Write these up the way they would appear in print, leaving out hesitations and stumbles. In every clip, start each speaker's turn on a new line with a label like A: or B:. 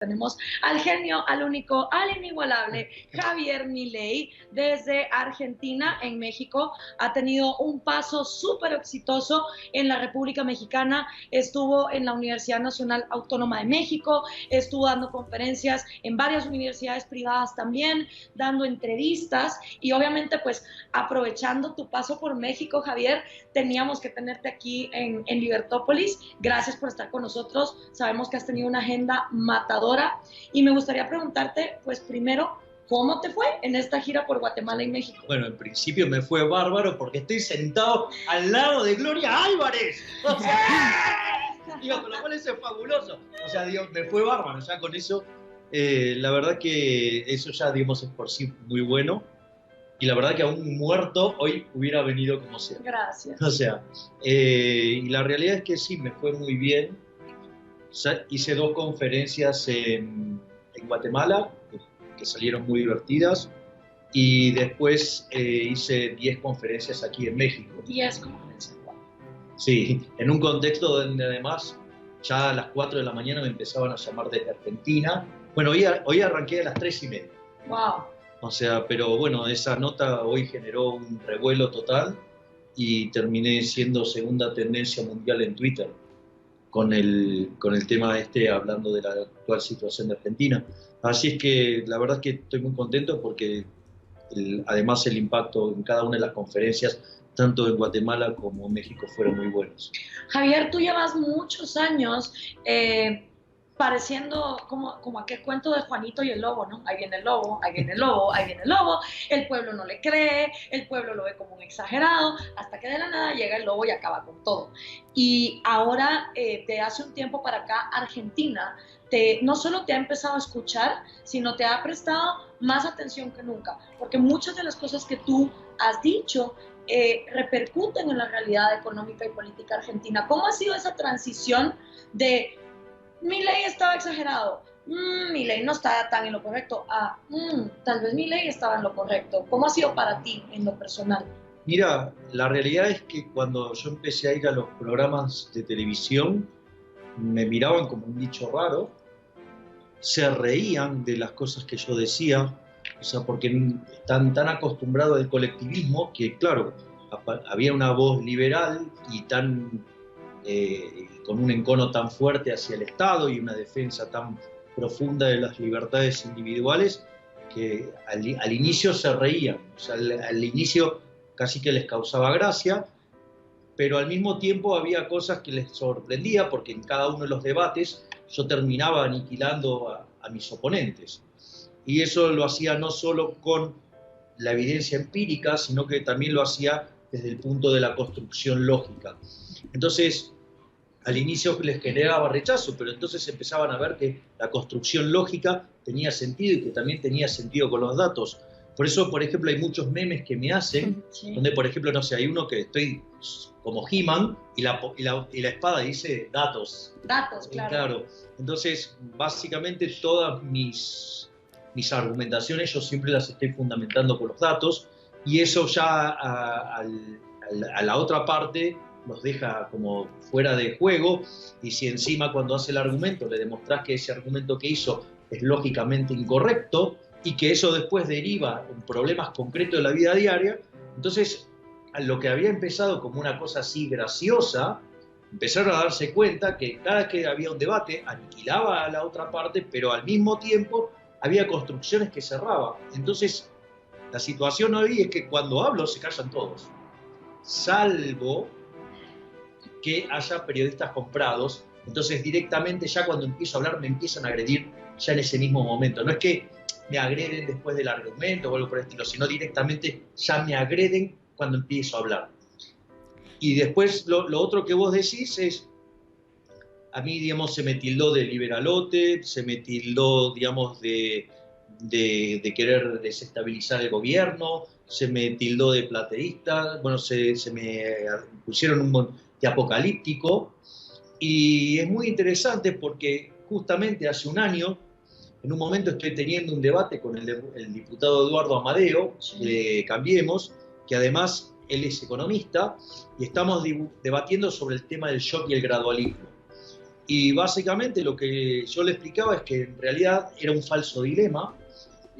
A: Tenemos al genio, al único, al inigualable Javier Milei desde Argentina en México. Ha tenido un paso súper exitoso en la República Mexicana. Estuvo en la Universidad Nacional Autónoma de México, estuvo dando conferencias en varias universidades privadas también, dando entrevistas y obviamente pues aprovechando tu paso por México, Javier, teníamos que tenerte aquí en Libertópolis. Gracias por estar con nosotros. Sabemos que has tenido una agenda matadora y me gustaría preguntarte, pues primero, ¿cómo te fue en esta gira por Guatemala y México?
B: Bueno, en principio me fue bárbaro porque estoy sentado al lado de Gloria Álvarez. O sea, digo, con lo cual eso es fabuloso. O sea, digo, me fue bárbaro ya con eso. La verdad que eso ya, digamos, es por sí muy bueno. Y la verdad que aún muerto hoy hubiera venido como sea.
A: Gracias.
B: O sea, y la realidad es que sí, me fue muy bien. Hice 2 conferencias en Guatemala que salieron muy divertidas y después hice 10 conferencias aquí en México.
A: 10 conferencias.
B: Sí, en un contexto donde además ya a las 4 de la mañana me empezaban a llamar desde Argentina. Bueno, hoy arranqué a las 3:30.
A: Wow.
B: O sea, pero bueno, esa nota hoy generó un revuelo total y terminé siendo segunda tendencia mundial en Twitter con el tema hablando de la actual situación de Argentina. Así es que la verdad es que estoy muy contento porque además el impacto en cada una de las conferencias, tanto en Guatemala como en México, fueron muy buenos.
A: Javier, tú llevas muchos años pareciendo como aquel cuento de Juanito y el lobo, ¿no? Ahí viene el lobo, ahí viene el lobo, ahí viene el lobo, el pueblo no le cree, el pueblo lo ve como un exagerado, hasta que de la nada llega el lobo y acaba con todo. Y ahora, de hace un tiempo para acá, Argentina no solo te ha empezado a escuchar, sino te ha prestado más atención que nunca, porque muchas de las cosas que tú has dicho repercuten en la realidad económica y política argentina. ¿Cómo ha sido esa transición de Milei estaba exagerado, Milei no estaba tan en lo correcto, tal vez Milei estaba en lo correcto? ¿Cómo ha sido para ti en lo personal?
B: Mira, la realidad es que cuando yo empecé a ir a los programas de televisión, me miraban como un bicho raro, se reían de las cosas que yo decía, o sea, porque están tan acostumbrados al colectivismo que, claro, había una voz liberal y con un encono tan fuerte hacia el Estado y una defensa tan profunda de las libertades individuales que al inicio se reían, o sea, al inicio casi que les causaba gracia, pero al mismo tiempo había cosas que les sorprendía porque en cada uno de los debates yo terminaba aniquilando a mis oponentes. Y eso lo hacía no solo con la evidencia empírica, sino que también lo hacía desde el punto de la construcción lógica. Entonces, al inicio les generaba rechazo, pero entonces empezaban a ver que la construcción lógica tenía sentido y que también tenía sentido con los datos. Por eso, por ejemplo, hay muchos memes que me hacen, sí, donde, por ejemplo, no sé, hay uno que estoy como He-Man y la espada dice datos.
A: Datos, claro.
B: Claro. Entonces, básicamente todas mis argumentaciones yo siempre las estoy fundamentando con los datos y eso ya a la otra parte los deja como fuera de juego, y si encima cuando hace el argumento le demostrás que ese argumento que hizo es lógicamente incorrecto y que eso después deriva en problemas concretos de la vida diaria, entonces lo que había empezado como una cosa así graciosa, empezaron a darse cuenta que cada vez que había un debate aniquilaba a la otra parte, pero al mismo tiempo había construcciones que cerraban. Entonces la situación hoy es que cuando hablo se callan todos, salvo que haya periodistas comprados, entonces directamente ya cuando empiezo a hablar me empiezan a agredir ya en ese mismo momento. No es que me agreden después del argumento o algo por el estilo, sino directamente ya me agreden cuando empiezo a hablar. Y después lo otro que vos decís es, a mí, digamos, se me tildó de liberalote, se me tildó, digamos, de querer desestabilizar el gobierno, se me tildó de plateísta, bueno, se me pusieron de apocalíptico, y es muy interesante porque justamente hace un año, en un momento estoy teniendo un debate con el diputado Eduardo Amadeo, de Cambiemos, que además él es economista, y estamos debatiendo sobre el tema del shock y el gradualismo. Y básicamente lo que yo le explicaba es que en realidad era un falso dilema,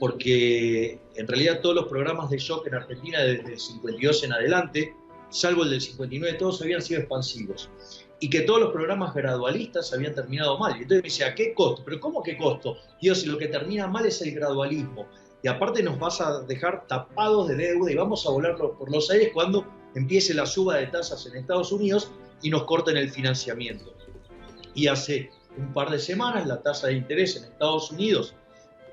B: porque en realidad todos los programas de shock en Argentina desde el 52 en adelante, salvo el del 59, todos habían sido expansivos. Y que todos los programas gradualistas habían terminado mal. Y entonces me decía, ¿a qué costo? ¿Pero cómo qué costo? Dios, si lo que termina mal es el gradualismo. Y aparte nos vas a dejar tapados de deuda y vamos a volar por los aires cuando empiece la suba de tasas en Estados Unidos y nos corten el financiamiento. Y hace un par de semanas la tasa de interés en Estados Unidos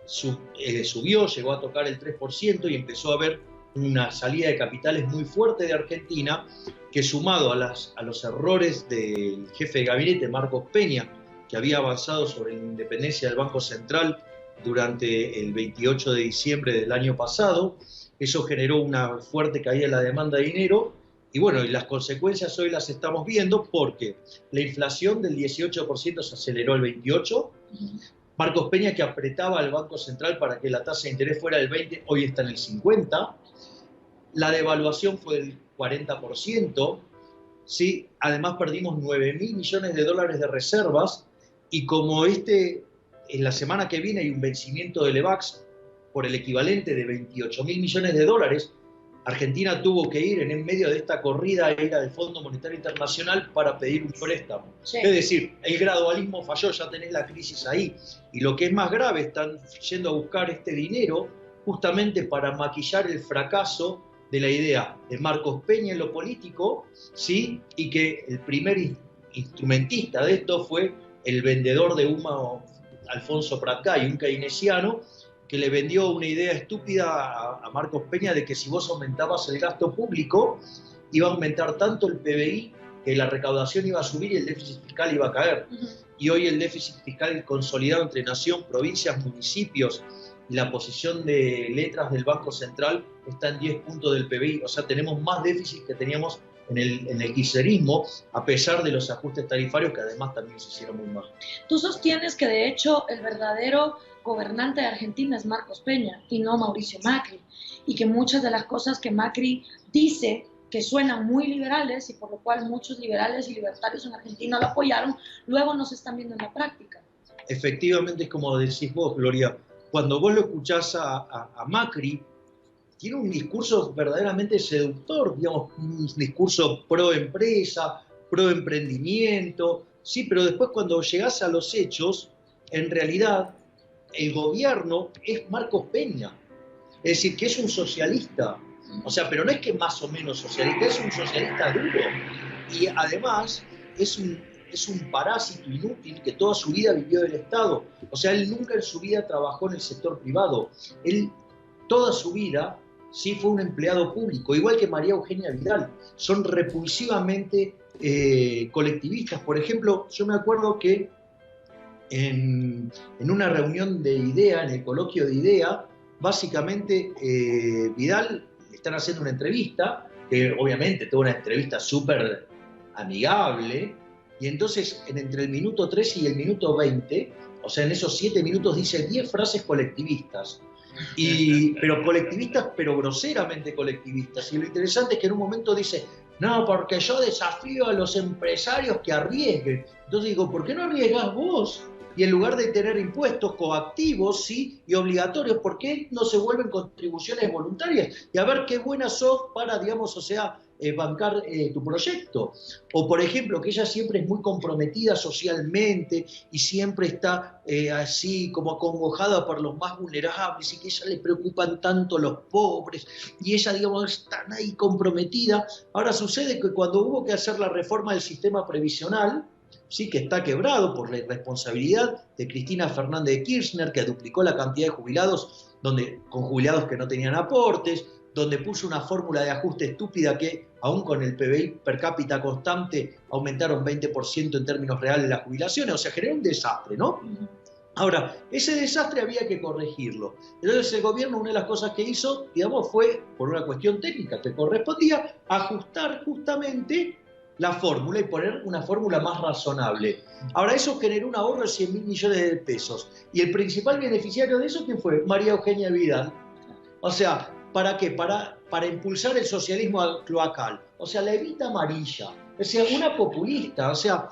B: subió, llegó a tocar el 3% y empezó a haber una salida de capitales muy fuerte de Argentina, que sumado a los errores del jefe de gabinete, Marcos Peña, que había avanzado sobre la independencia del Banco Central durante el 28 de diciembre del año pasado, eso generó una fuerte caída en la demanda de dinero. Y bueno, y las consecuencias hoy las estamos viendo porque la inflación del 18% se aceleró al 28%. Marcos Peña, que apretaba al Banco Central para que la tasa de interés fuera del 20%, hoy está en el 50%. La devaluación fue del 40%. ¿Sí? Además perdimos 9.000 millones de dólares de reservas. Y como en la semana que viene hay un vencimiento del EVAX por el equivalente de 28.000 millones de dólares, Argentina tuvo que ir en medio de esta corrida del Fondo Monetario Internacional para pedir un préstamo. Sí. Es decir, el gradualismo falló, ya tenés la crisis ahí. Y lo que es más grave, están yendo a buscar este dinero justamente para maquillar el fracaso de la idea de Marcos Peña en lo político, ¿sí? Y que el primer instrumentista de esto fue el vendedor de humo Alfonso Pratcay, un keynesiano, que le vendió una idea estúpida a Marcos Peña de que si vos aumentabas el gasto público, iba a aumentar tanto el PBI que la recaudación iba a subir y el déficit fiscal iba a caer. Y hoy el déficit fiscal consolidado entre nación, provincias, municipios y la posición de letras del Banco Central está en 10 puntos del PBI. O sea, tenemos más déficit que teníamos en el kirchnerismo, a pesar de los ajustes tarifarios que además también se hicieron muy mal.
A: Tú sostienes que de hecho el verdadero gobernante de Argentina es Marcos Peña y no Mauricio Macri, y que muchas de las cosas que Macri dice que suenan muy liberales y por lo cual muchos liberales y libertarios en Argentina lo apoyaron, luego no se están viendo en la práctica.
B: Efectivamente, es como decís vos, Gloria, cuando vos lo escuchás a Macri, tiene un discurso verdaderamente seductor, digamos, un discurso pro empresa, pro emprendimiento, sí, pero después cuando llegás a los hechos, en realidad el gobierno es Marcos Peña, es decir, que es un socialista, o sea, pero no es que más o menos socialista, es un socialista duro, y además es un parásito inútil que toda su vida vivió del Estado, o sea, él nunca en su vida trabajó en el sector privado, él toda su vida sí fue un empleado público, igual que María Eugenia Vidal, son repulsivamente colectivistas. Por ejemplo, yo me acuerdo que en una reunión de IDEA, en el coloquio de IDEA, básicamente Vidal le están haciendo una entrevista, que obviamente toda una entrevista súper amigable, y entonces entre el minuto 13 y el minuto 20, o sea, en esos 7 minutos dice 10 frases colectivistas. Pero colectivistas, pero groseramente colectivistas. Y lo interesante es que en un momento dice, no, porque yo desafío a los empresarios que arriesguen. Entonces digo, ¿por qué no arriesgás vos? Y en lugar de tener impuestos coactivos, sí, y obligatorios, ¿por qué no se vuelven contribuciones voluntarias? Y a ver qué buenas sos para, digamos, o sea, bancar tu proyecto. O, por ejemplo, que ella siempre es muy comprometida socialmente y siempre está así como acongojada por los más vulnerables y que a ella le preocupan tanto los pobres y ella, digamos, está ahí comprometida. Ahora sucede que cuando hubo que hacer la reforma del sistema previsional, sí, que está quebrado por la irresponsabilidad de Cristina Fernández de Kirchner, que duplicó la cantidad de jubilados con jubilados que no tenían aportes, donde puso una fórmula de ajuste estúpida que, aún con el PBI per cápita constante, aumentaron 20% en términos reales las jubilaciones. O sea, generó un desastre, ¿no? Ahora, ese desastre había que corregirlo. Entonces el gobierno, una de las cosas que hizo, digamos, fue, por una cuestión técnica que correspondía, ajustar justamente la fórmula y poner una fórmula más razonable. Ahora, eso generó un ahorro de 100.000 millones de pesos. Y el principal beneficiario de eso, ¿quién fue? María Eugenia Vidal. O sea, ¿para qué? Para impulsar el socialismo cloacal. O sea, la evita amarilla. O sea, una populista, o sea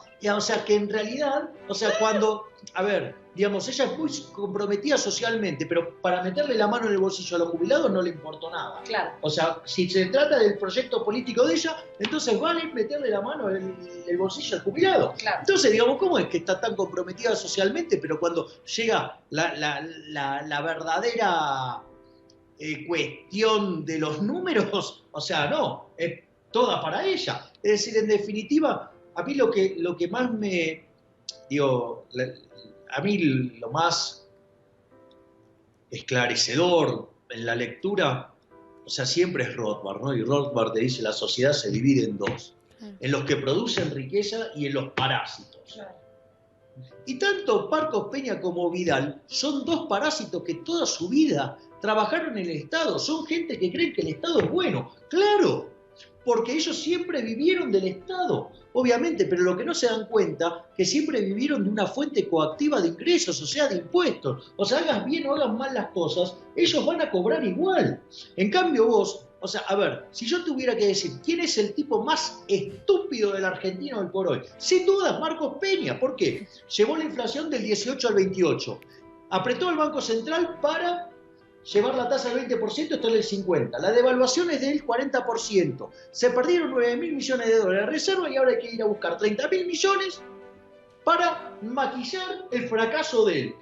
B: que en realidad, o sea, cuando, a ver, digamos, ella es muy comprometida socialmente, pero para meterle la mano en el bolsillo a los jubilados no le importó nada.
A: Claro.
B: O sea, si se trata del proyecto político de ella, entonces vale meterle la mano en el bolsillo al jubilado.
A: Claro.
B: Entonces, digamos, ¿cómo es que está tan comprometida socialmente, pero cuando llega la verdadera cuestión de los números, o sea, no, es toda para ella? Es decir, en definitiva, a mí lo que más me, digo, a mí lo más esclarecedor en la lectura, o sea, siempre es Rothbard, ¿no? Y Rothbard te dice, la sociedad se divide en dos, en los que producen riqueza y en los parásitos. Y tanto Marcos Peña como Vidal son dos parásitos que toda su vida trabajaron en el Estado, son gente que creen que el Estado es bueno, claro, porque ellos siempre vivieron del Estado, obviamente, pero lo que no se dan cuenta que siempre vivieron de una fuente coactiva de ingresos, o sea, de impuestos. O sea, hagas bien o hagas mal las cosas, ellos van a cobrar igual. En cambio vos, o sea, a ver, si yo tuviera que decir quién es el tipo más estúpido del argentino hoy por hoy, sin duda Marcos Peña. ¿Por qué? Llevó la inflación del 18 al 28, apretó al Banco Central para llevar la tasa del 20%, está en el 50%. La devaluación es del 40%. Se perdieron 9.000 millones de dólares de reserva y ahora hay que ir a buscar 30.000 millones para maquillar el fracaso de él.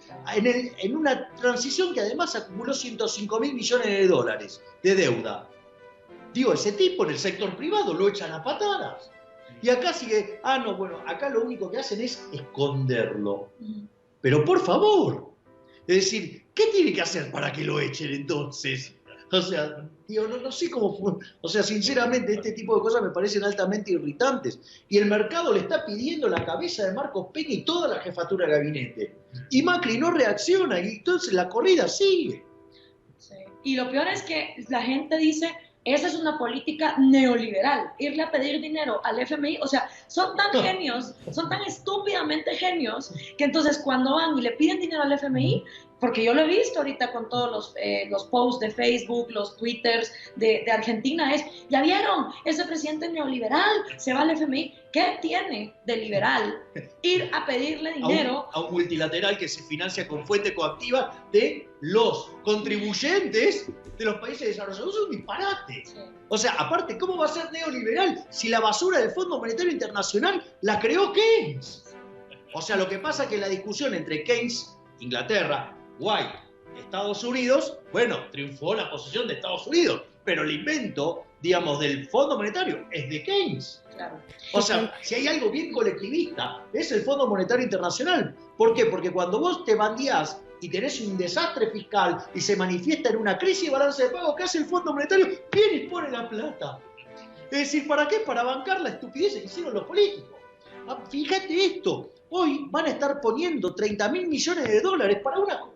B: En una transición que además acumuló 105.000 millones de dólares de deuda. Digo, ese tipo en el sector privado lo echan a patadas. Y acá sigue, no, bueno, acá lo único que hacen es esconderlo. Pero por favor, es decir, ¿qué tiene que hacer para que lo echen entonces? O sea, tío, no sé cómo fue. O sea, sinceramente, este tipo de cosas me parecen altamente irritantes. Y el mercado le está pidiendo la cabeza de Marcos Peña y toda la jefatura de gabinete. Y Macri no reacciona y entonces la corrida sigue.
A: Sí. Y lo peor es que la gente dice, esa es una política neoliberal, irle a pedir dinero al FMI, o sea, son tan genios, son tan estúpidamente genios, que entonces cuando van y le piden dinero al FMI, porque yo lo he visto ahorita con todos los posts de Facebook, los twitters de Argentina, es, ya vieron, ese presidente neoliberal se va al FMI, ¿qué tiene de liberal ir a pedirle dinero
B: a un multilateral que se financia con fuente coactiva de los contribuyentes de los países desarrollados? Es un disparate. Sí. O sea, aparte, ¿cómo va a ser neoliberal si la basura del Fondo Monetario Internacional la creó Keynes? O sea, lo que pasa es que la discusión entre Keynes, Inglaterra, White, Estados Unidos, bueno, triunfó la posición de Estados Unidos, pero el invento, digamos, del Fondo Monetario es de Keynes.
A: Claro.
B: O sea, si hay algo bien colectivista, es el Fondo Monetario Internacional. ¿Por qué? Porque cuando vos te bandeás y tenés un desastre fiscal y se manifiesta en una crisis de balance de pago, ¿qué hace el Fondo Monetario? Viene y pone la plata. Es decir, ¿para qué? Para bancar la estupidez que hicieron los políticos. Fíjate esto, hoy van a estar poniendo 30.000 millones de dólares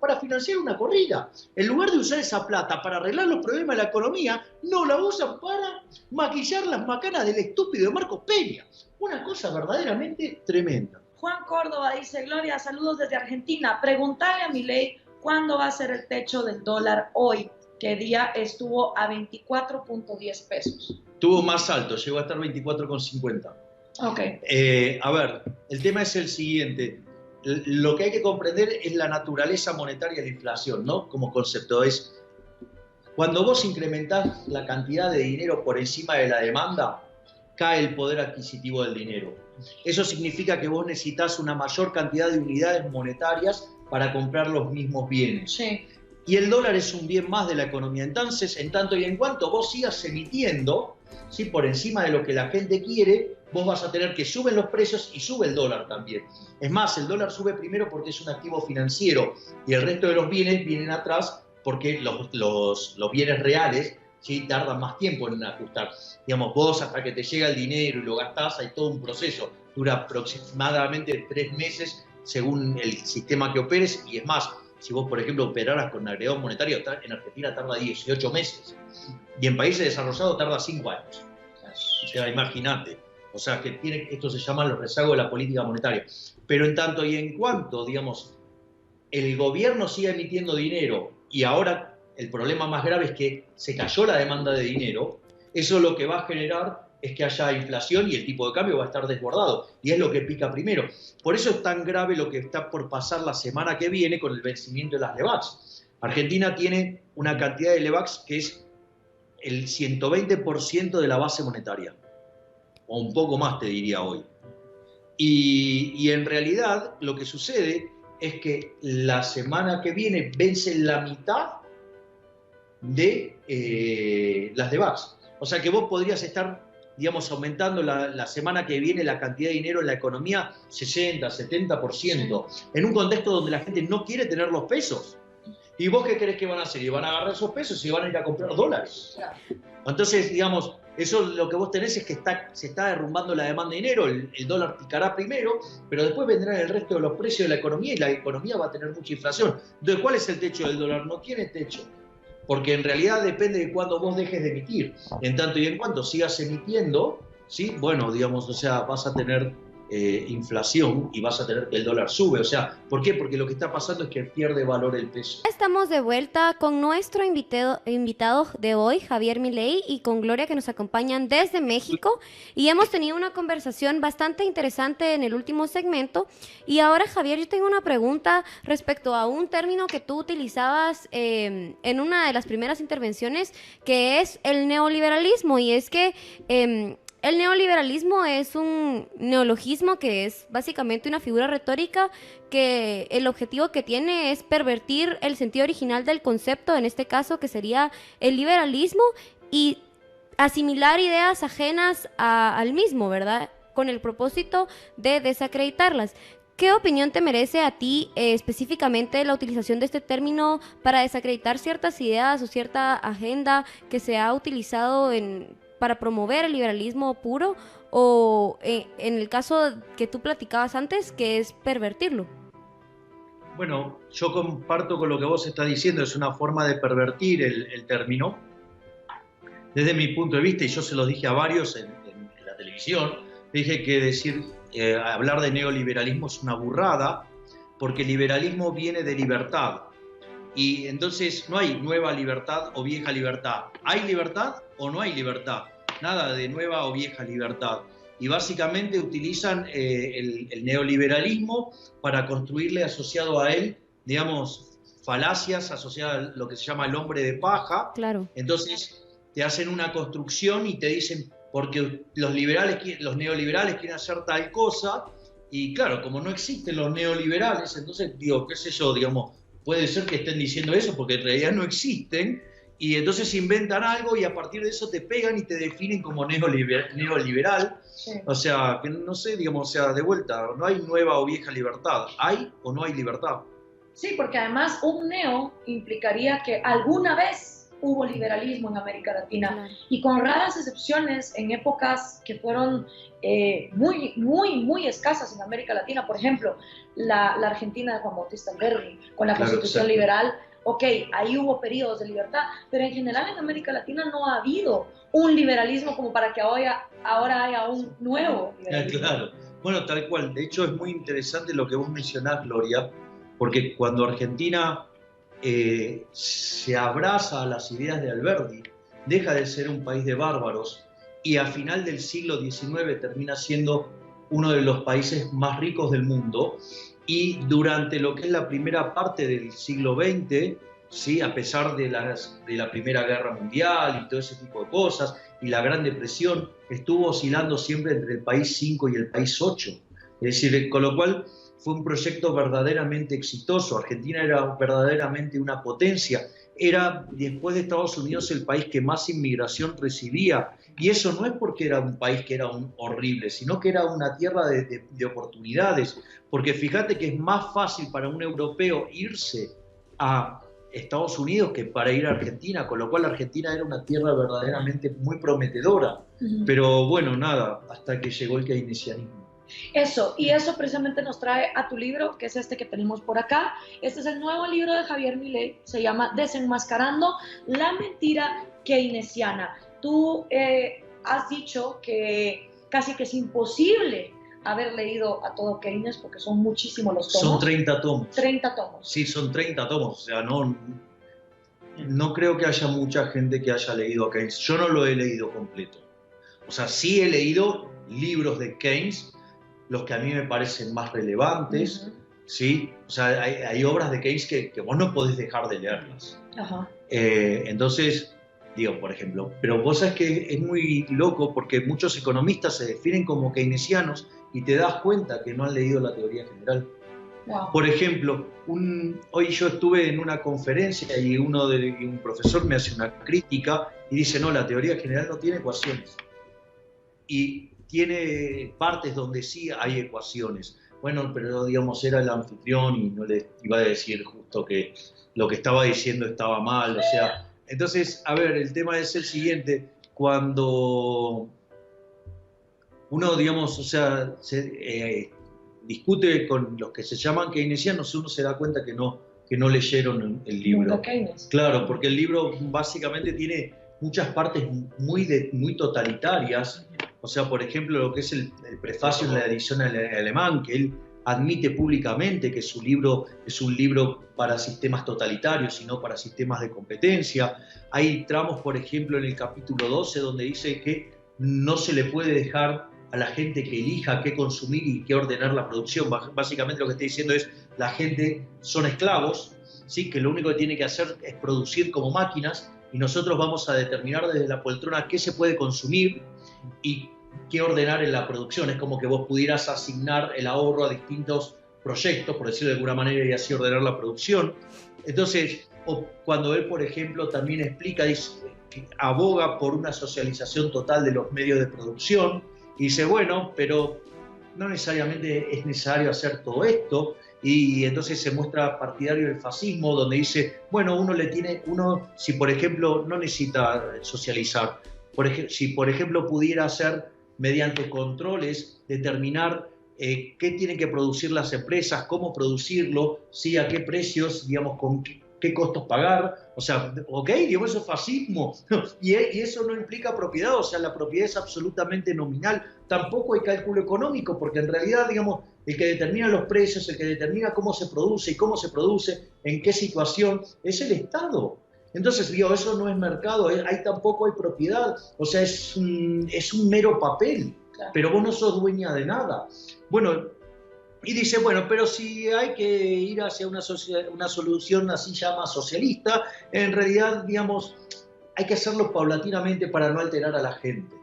B: para financiar una corrida. En lugar de usar esa plata para arreglar los problemas de la economía, no la usan para maquillar las macanas del estúpido de Marcos Peña. Una cosa verdaderamente tremenda.
A: Juan Córdoba dice, Gloria, saludos desde Argentina. Preguntale a Milei cuándo va a ser el techo del dólar hoy, que día estuvo a 24.10 pesos.
B: Estuvo más alto, llegó a estar 24,50.
A: Okay.
B: A ver, el tema es el siguiente. Lo que hay que comprender es la naturaleza monetaria de la inflación, ¿no? Como concepto es, cuando vos incrementás la cantidad de dinero por encima de la demanda, cae el poder adquisitivo del dinero. Eso significa que vos necesitas una mayor cantidad de unidades monetarias para comprar los mismos bienes.
A: Sí.
B: Y el dólar es un bien más de la economía. Entonces, en tanto y en cuanto vos sigas emitiendo, ¿sí?, por encima de lo que la gente quiere, vos vas a tener que suben los precios y sube el dólar también. Es más, el dólar sube primero porque es un activo financiero y el resto de los bienes vienen atrás porque los bienes reales, ¿sí?, tardan más tiempo en ajustar. Digamos, vos hasta que te llega el dinero y lo gastás, hay todo un proceso. Dura aproximadamente 3 meses según el sistema que operes, y es más, si vos, por ejemplo, operaras con agregado monetario, en Argentina tarda 18 meses y en países desarrollados tarda 5 años. O sea, imagínate. O sea, que esto se llama los rezagos de la política monetaria. Pero en tanto y en cuanto, digamos, el gobierno sigue emitiendo dinero y ahora el problema más grave es que se cayó la demanda de dinero, eso lo que va a generar es que haya inflación y el tipo de cambio va a estar desbordado. Y es lo que pica primero. Por eso es tan grave lo que está por pasar la semana que viene con el vencimiento de las LEVAX. Argentina tiene una cantidad de LEVAX que es el 120% de la base monetaria. O un poco más, te diría hoy. Y en realidad lo que sucede es que la semana que viene vence la mitad de las LEVAX. O sea que vos podrías estar, digamos, aumentando la semana que viene la cantidad de dinero en la economía 60, 70%, en un contexto donde la gente no quiere tener los pesos. ¿Y vos qué crees que van a hacer? Y van a agarrar esos pesos y van a ir a comprar dólares. Entonces, digamos, eso lo que vos tenés es que se está derrumbando la demanda de dinero, el dólar picará primero, pero después vendrán el resto de los precios de la economía y la economía va a tener mucha inflación. Entonces, ¿cuál es el techo del dólar? No tiene techo. Porque en realidad depende de cuándo vos dejes de emitir. En tanto y en cuanto sigas emitiendo, ¿sí? Bueno, digamos, o sea, vas a tener inflación y vas a tener que el dólar sube. O sea, ¿por qué? Porque lo que está pasando es que pierde valor el peso.
C: Estamos de vuelta con nuestro invitado de hoy, Javier Milei, y con Gloria, que nos acompañan desde México. Y hemos tenido una conversación bastante interesante en el último segmento. Y ahora, Javier, yo tengo una pregunta respecto a un término que tú utilizabas en una de las primeras intervenciones, que es el neoliberalismo. Y es que el neoliberalismo es un neologismo que es básicamente una figura retórica que el objetivo que tiene es pervertir el sentido original del concepto, en este caso que sería el liberalismo, y asimilar ideas ajenas al mismo, ¿verdad? Con el propósito de desacreditarlas. ¿Qué opinión te merece a ti específicamente la utilización de este término para desacreditar ciertas ideas o cierta agenda que se ha utilizado para promover el liberalismo puro, o en el caso que tú platicabas antes, que es pervertirlo?
B: Bueno, yo comparto con lo que vos estás diciendo, es una forma de pervertir el término. Desde mi punto de vista, y yo se lo dije a varios en la televisión, dije que hablar de neoliberalismo es una burrada, porque liberalismo viene de libertad. Y entonces no hay nueva libertad o vieja libertad. ¿Hay libertad o no hay libertad? Nada de nueva o vieja libertad. Y básicamente utilizan el neoliberalismo para construirle asociado a él, digamos, falacias asociadas a lo que se llama el hombre de paja.
C: Claro.
B: Entonces te hacen una construcción y te dicen, porque los neoliberales quieren hacer tal cosa, y claro, como no existen los neoliberales, entonces digo, qué sé yo, digamos, puede ser que estén diciendo eso porque en realidad no existen, y entonces inventan algo y a partir de eso te pegan y te definen como neoliberal. Sí. O sea, que no sé, digamos, o sea, de vuelta, no hay nueva o vieja libertad, ¿hay o no hay libertad?
A: Sí, porque además un neo implicaría que alguna vez hubo liberalismo en América Latina, y con raras excepciones en épocas que fueron muy escasas en América Latina. Por ejemplo, la Argentina de Juan Bautista Alberdi, con la Constitución liberal. Ok, ahí hubo periodos de libertad, pero en general en América Latina no ha habido un liberalismo como para que ahora haya un nuevo liberalismo.
B: Claro, bueno, tal cual. De hecho, es muy interesante lo que vos mencionás, Gloria, porque cuando Argentina se abraza a las ideas de Alberdi, deja de ser un país de bárbaros y a final del siglo XIX termina siendo uno de los países más ricos del mundo. Y durante lo que es la primera parte del siglo XX, ¿sí? A pesar de la Primera Guerra Mundial y todo ese tipo de cosas, y la Gran Depresión, estuvo oscilando siempre entre el país 5 y el país 8. Es decir, con lo cual fue un proyecto verdaderamente exitoso. Argentina era verdaderamente una potencia. Era, después de Estados Unidos, el país que más inmigración recibía. Y eso no es porque era un país que era horrible, sino que era una tierra de oportunidades. Porque fíjate que es más fácil para un europeo irse a Estados Unidos que para ir a Argentina, con lo cual Argentina era una tierra verdaderamente muy prometedora. Pero bueno, nada, hasta que llegó el keynesianismo.
A: Eso precisamente nos trae a tu libro, que es este que tenemos por acá. Este es el nuevo libro de Javier Milei, se llama Desenmascarando la mentira keynesiana. Tú has dicho que casi que es imposible haber leído a todo Keynes porque son muchísimos los tomos.
B: Son 30 tomos.
A: 30 tomos.
B: Sí, son 30 tomos. O sea, no creo que haya mucha gente que haya leído a Keynes. Yo no lo he leído completo. O sea, sí he leído libros de Keynes, los que a mí me parecen más relevantes, ¿sí? O sea, hay obras de Keynes que vos no podés dejar de leerlas. Entonces, digo, por ejemplo, pero vos sabés que es muy loco porque muchos economistas se definen como keynesianos y te das cuenta que no han leído la teoría general.
A: Wow.
B: Por ejemplo, hoy yo estuve en una conferencia y un profesor me hace una crítica y dice, no, la teoría general no tiene ecuaciones. Y tiene partes donde sí hay ecuaciones. Bueno, pero digamos, era el anfitrión y no le iba a decir justo que lo que estaba diciendo estaba mal, o sea. Entonces, a ver, el tema es el siguiente, cuando uno, digamos, o sea, discute con los que se llaman keynesianos, uno se da cuenta que no leyeron el libro.
A: Nunca Keynes.
B: Claro, porque el libro básicamente tiene muchas partes muy totalitarias. O sea, por ejemplo, lo que es el prefacio en la edición alemán, que él admite públicamente que su libro es un libro para sistemas totalitarios y no para sistemas de competencia. Hay tramos, por ejemplo, en el capítulo 12, donde dice que no se le puede dejar a la gente que elija qué consumir y qué ordenar la producción. Básicamente lo que está diciendo es, la gente son esclavos, ¿sí? Que lo único que tiene que hacer es producir como máquinas y nosotros vamos a determinar desde la poltrona qué se puede consumir y qué ordenar en la producción. Es como que vos pudieras asignar el ahorro a distintos proyectos, por decirlo de alguna manera, y así ordenar la producción. Entonces, cuando él, por ejemplo, también explica, dice, que aboga por una socialización total de los medios de producción, y dice, bueno, pero no necesariamente es necesario hacer todo esto, y entonces se muestra partidario del fascismo, donde dice, bueno, uno si por ejemplo no necesita socializar, si por ejemplo pudiera hacer mediante controles, determinar qué tienen que producir las empresas, cómo producirlo, ¿sí? A qué precios, digamos, con qué costos pagar. O sea, ok, digamos, eso es fascismo. y eso no implica propiedad, o sea, la propiedad es absolutamente nominal. Tampoco hay cálculo económico, porque en realidad, digamos, el que determina los precios, el que determina cómo se produce y cómo se produce, en qué situación, es el Estado. Entonces, digo, eso no es mercado, tampoco hay propiedad, o sea, es un mero papel, claro. Pero vos no sos dueña de nada. Bueno, y dice, bueno, pero si hay que ir hacia una solución así llama socialista, en realidad, digamos, hay que hacerlo paulatinamente para no alterar a la gente.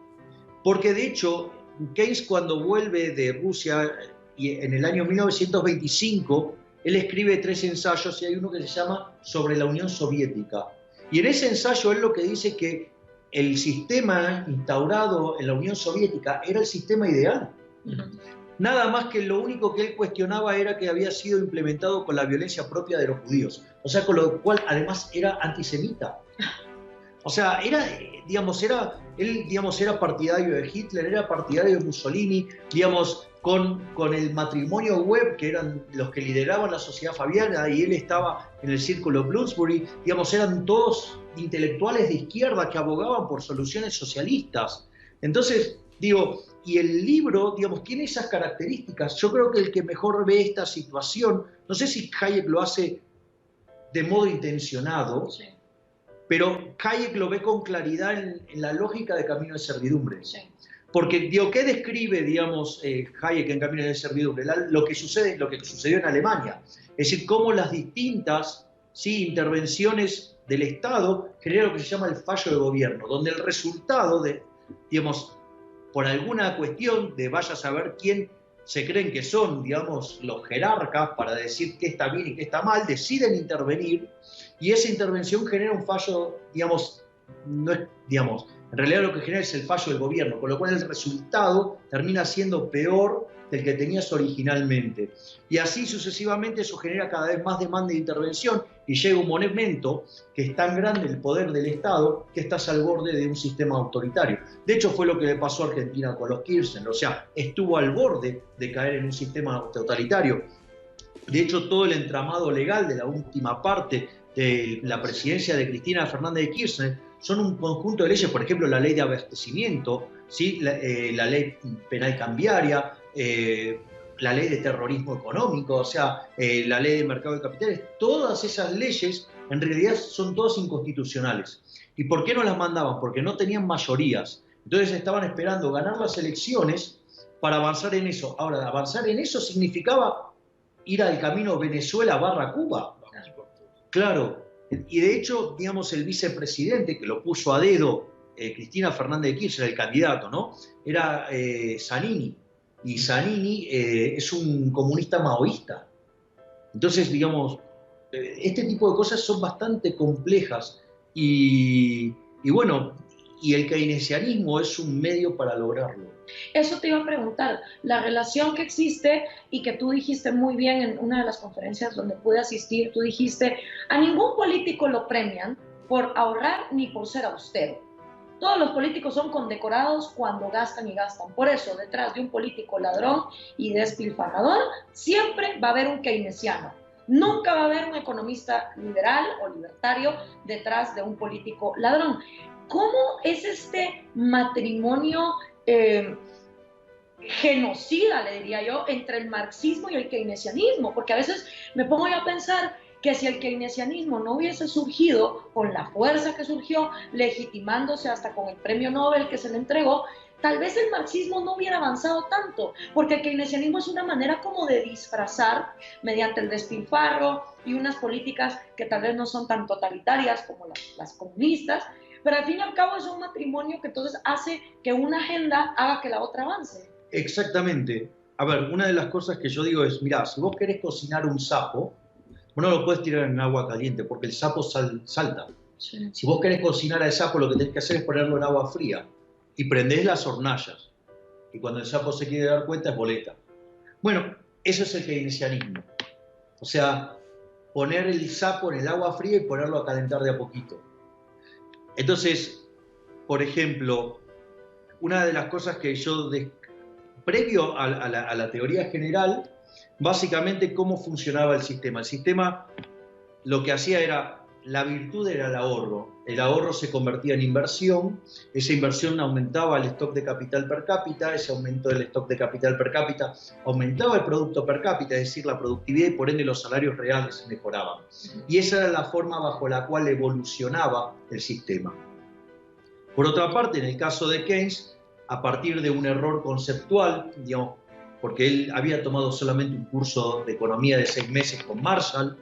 B: Porque de hecho, Keynes cuando vuelve de Rusia, y en el año 1925, él escribe 3 ensayos y hay uno que se llama Sobre la Unión Soviética. Y en ese ensayo él lo que dice es que el sistema instaurado en la Unión Soviética era el sistema ideal. Nada más que lo único que él cuestionaba era que había sido implementado con la violencia propia de los judíos. O sea, con lo cual además era antisemita. O sea, él era partidario de Hitler, era partidario de Mussolini, digamos, con el matrimonio Webb, que eran los que lideraban la sociedad fabiana, y él estaba en el círculo Bloomsbury, digamos, eran todos intelectuales de izquierda que abogaban por soluciones socialistas. Entonces, digo, y el libro, digamos, tiene esas características. Yo creo que el que mejor ve esta situación, no sé si Hayek lo hace de modo intencionado, sí, pero Hayek lo ve con claridad en la lógica de Camino de Servidumbre. Sí. Porque, digo, ¿qué describe, digamos, Hayek en Camino de Servidumbre? Lo que sucedió en Alemania. Es decir, cómo las distintas, ¿sí?, intervenciones del Estado generan lo que se llama el fallo de gobierno, donde el resultado de, digamos, por alguna cuestión de vaya a saber quién se creen que son, digamos, los jerarcas para decir qué está bien y qué está mal, deciden intervenir, y esa intervención genera un fallo, digamos, no es, digamos, en realidad lo que genera es el fallo del gobierno, con lo cual el resultado termina siendo peor del que tenías originalmente. Y así sucesivamente eso genera cada vez más demanda de intervención y llega un momento que es tan grande el poder del Estado que estás al borde de un sistema autoritario. De hecho fue lo que le pasó a Argentina con los Kirchner, o sea, estuvo al borde de caer en un sistema totalitario. De hecho todo el entramado legal de la última parte de la presidencia de Cristina Fernández de Kirchner son un conjunto de leyes, por ejemplo la ley de abastecimiento, ¿sí? la ley penal cambiaria, la ley de terrorismo económico, o sea, la ley de mercado de capitales. Todas esas leyes en realidad son todas inconstitucionales. ¿Y por qué no las mandaban? Porque no tenían mayorías. Entonces estaban esperando ganar las elecciones para avanzar en eso. Ahora, avanzar en eso significaba ir al camino Venezuela/Cuba. Claro, y de hecho, digamos, el vicepresidente que lo puso a dedo, Cristina Fernández de Kirchner, el candidato, ¿no? Era Zanini, y Zanini es un comunista maoísta. Entonces, digamos, este tipo de cosas son bastante complejas y bueno, y el keynesianismo es un medio para lograrlo.
A: Eso te iba a preguntar, la relación que existe y que tú dijiste muy bien en una de las conferencias donde pude asistir, tú dijiste, a ningún político lo premian por ahorrar ni por ser austero. Todos los políticos son condecorados cuando gastan y gastan. Por eso, detrás de un político ladrón y despilfarrador, siempre va a haber un keynesiano. Nunca va a haber un economista liberal o libertario detrás de un político ladrón. ¿Cómo es este matrimonio genocida, le diría yo, entre el marxismo y el keynesianismo? Porque a veces me pongo yo a pensar que si el keynesianismo no hubiese surgido con la fuerza que surgió, legitimándose hasta con el premio Nobel que se le entregó, tal vez el marxismo no hubiera avanzado tanto, porque el keynesianismo es una manera como de disfrazar mediante el despilfarro y unas políticas que tal vez no son tan totalitarias como las comunistas, pero al fin y al cabo es un matrimonio que entonces hace que una agenda haga que la otra avance.
B: Exactamente. A ver, una de las cosas que yo digo es, mirá, si vos querés cocinar un sapo, vos no lo puedes tirar en agua caliente porque el sapo salta.
A: Sí.
B: Si vos querés cocinar al sapo, lo que tenés que hacer es ponerlo en agua fría y prendés las hornallas. Y cuando el sapo se quiere dar cuenta, es boleta. Bueno, eso es el keynesianismo. O sea, poner el sapo en el agua fría y ponerlo a calentar de a poquito. Entonces, por ejemplo, una de las cosas que yo, previo a la teoría general, básicamente cómo funcionaba el sistema. El sistema lo que hacía era, la virtud era el ahorro se convertía en inversión, esa inversión aumentaba el stock de capital per cápita, ese aumento del stock de capital per cápita aumentaba el producto per cápita, es decir, la productividad y por ende los salarios reales mejoraban. Y esa era la forma bajo la cual evolucionaba el sistema. Por otra parte, en el caso de Keynes, a partir de un error conceptual, digamos, porque él había tomado solamente un curso de economía de 6 meses con Marshall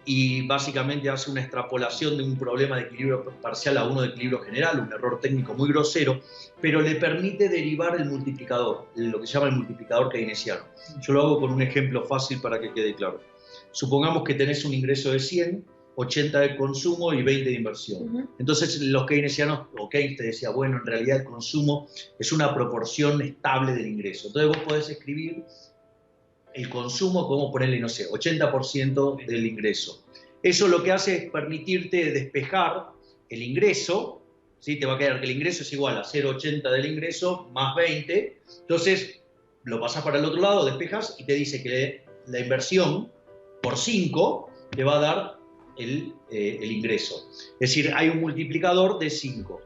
B: y básicamente hace una extrapolación de un problema de equilibrio parcial a uno de equilibrio general, un error técnico muy grosero, pero le permite derivar el multiplicador, lo que se llama el multiplicador keynesiano. Yo lo hago con un ejemplo fácil para que quede claro. Supongamos que tenés un ingreso de 100, 80 de consumo y 20 de inversión. Entonces los keynesianos, o Keynes te decía, bueno, en realidad el consumo es una proporción estable del ingreso. Entonces vos podés escribir el consumo como ponerle, no sé, 80% del ingreso. Eso lo que hace es permitirte despejar el ingreso, ¿sí? Te va a quedar que el ingreso es igual a 0,80 del ingreso más 20, entonces lo pasas para el otro lado, despejas y te dice que la inversión por 5 te va a dar el ingreso. Es decir, hay un multiplicador de 5.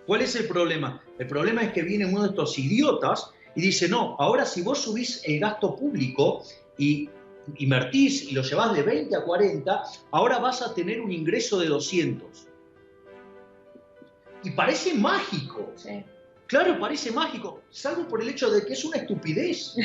B: ¿Cuál es el problema? El problema es que viene uno de estos idiotas y dice, no, ahora si vos subís el gasto público y invertís y lo llevás de 20 a 40, ahora vas a tener un ingreso de 200. Y parece mágico.
A: Sí.
B: Claro, parece mágico, salvo por el hecho de que es una estupidez.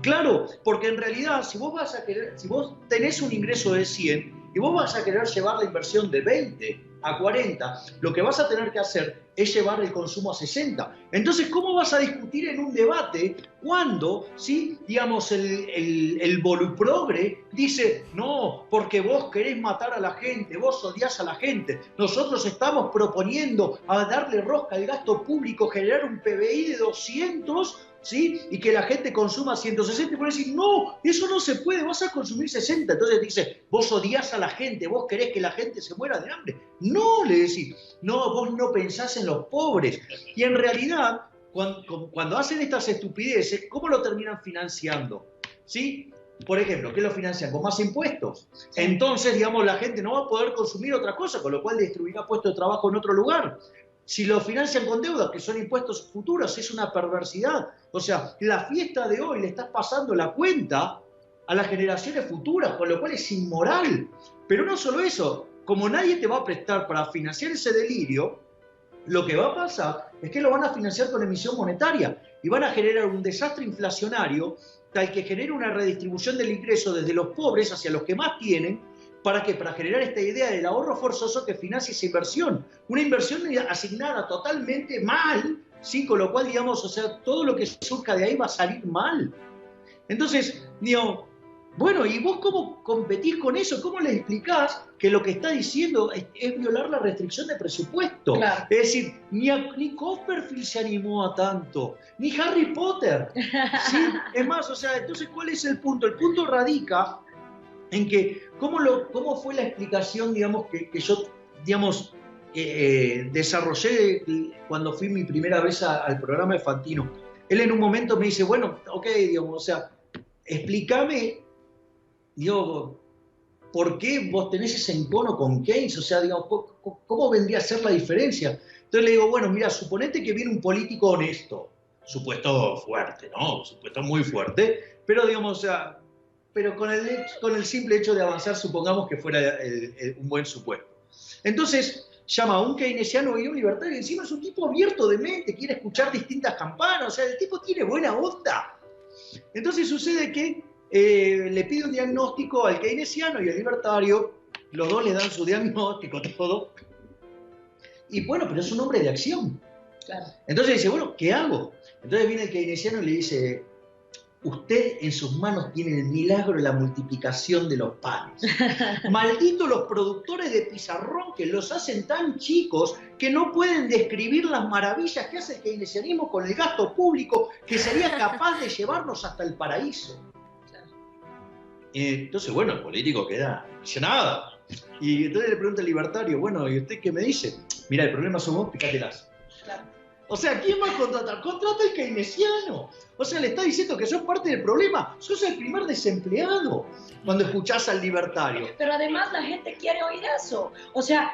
B: Claro, porque en realidad si vos tenés un ingreso de 100 y vos vas a querer llevar la inversión de 20 a 40, lo que vas a tener que hacer es llevar el consumo a 60. Entonces, ¿cómo vas a discutir en un debate cuando, ¿sí? digamos, el voluprogre dice, no, porque vos querés matar a la gente, vos odiás a la gente, nosotros estamos proponiendo a darle rosca al gasto público, generar un PBI de 200, ¿sí? Y que la gente consuma 160, y vos decís, no, eso no se puede, vas a consumir 60. Entonces dice, vos odiás a la gente, vos querés que la gente se muera de hambre. No, le decís, no, vos no pensás en los pobres. Y en realidad, cuando hacen estas estupideces, ¿cómo lo terminan financiando? ¿Sí? Por ejemplo, ¿qué lo financian? Con más impuestos. Entonces, digamos, la gente no va a poder consumir otra cosa, con lo cual destruirá puestos de trabajo en otro lugar. Si lo financian con deudas, que son impuestos futuros, es una perversidad. O sea, la fiesta de hoy le estás pasando la cuenta a las generaciones futuras, con lo cual es inmoral. Pero no solo eso, como nadie te va a prestar para financiar ese delirio, lo que va a pasar es que lo van a financiar con emisión monetaria y van a generar un desastre inflacionario tal que genere una redistribución del ingreso desde los pobres hacia los que más tienen. ¿Para qué? Para generar esta idea del ahorro forzoso que financia esa inversión. Una inversión asignada totalmente mal, ¿sí? Con lo cual, digamos, o sea, todo lo que surja de ahí va a salir mal. Entonces, digo, bueno, ¿y vos cómo competís con eso? ¿Cómo le explicás que lo que está diciendo es violar la restricción de presupuesto?
A: Claro.
B: Es decir, ni Copperfield se animó a tanto, ni Harry Potter, ¿sí? Es más, o sea, entonces, ¿cuál es el punto? El punto radica en que, ¿cómo fue la explicación, digamos, que yo, digamos, desarrollé cuando fui mi primera vez al programa de Fantino? Él en un momento me dice, bueno, ok, digamos, o sea, explícame, digo, ¿por qué vos tenés ese encono con Keynes? O sea, digamos, ¿cómo vendría a ser la diferencia? Entonces le digo, bueno, mira, suponete que viene un político honesto, supuesto fuerte, ¿no? Supuesto muy fuerte, pero digamos, o sea, pero con el simple hecho de avanzar, supongamos que fuera un buen supuesto. Entonces, llama a un keynesiano y un libertario, y encima es un tipo abierto de mente, quiere escuchar distintas campanas, o sea, el tipo tiene buena onda. Entonces sucede que le pide un diagnóstico al keynesiano y al libertario, los dos le dan su diagnóstico, todo, y bueno, pero es un hombre de acción.
A: Claro.
B: Entonces dice, bueno, ¿qué hago? Entonces viene el keynesiano y le dice, usted en sus manos tiene el milagro de la multiplicación de los panes. Malditos los productores de pizarrón que los hacen tan chicos que no pueden describir las maravillas que hace el keynesianismo con el gasto público que sería capaz de llevarnos hasta el paraíso. Entonces, bueno, el político queda impresionado. Y entonces le pregunta al libertario, bueno, ¿y usted qué me dice? Mira, el problema son vos, picátelas.
A: Claro.
B: O sea, ¿quién va a contratar? Contrata al keynesiano. O sea, le está diciendo que sos parte del problema. Sos el primer desempleado cuando escuchás al libertario.
A: Pero además la gente quiere oír eso. O sea,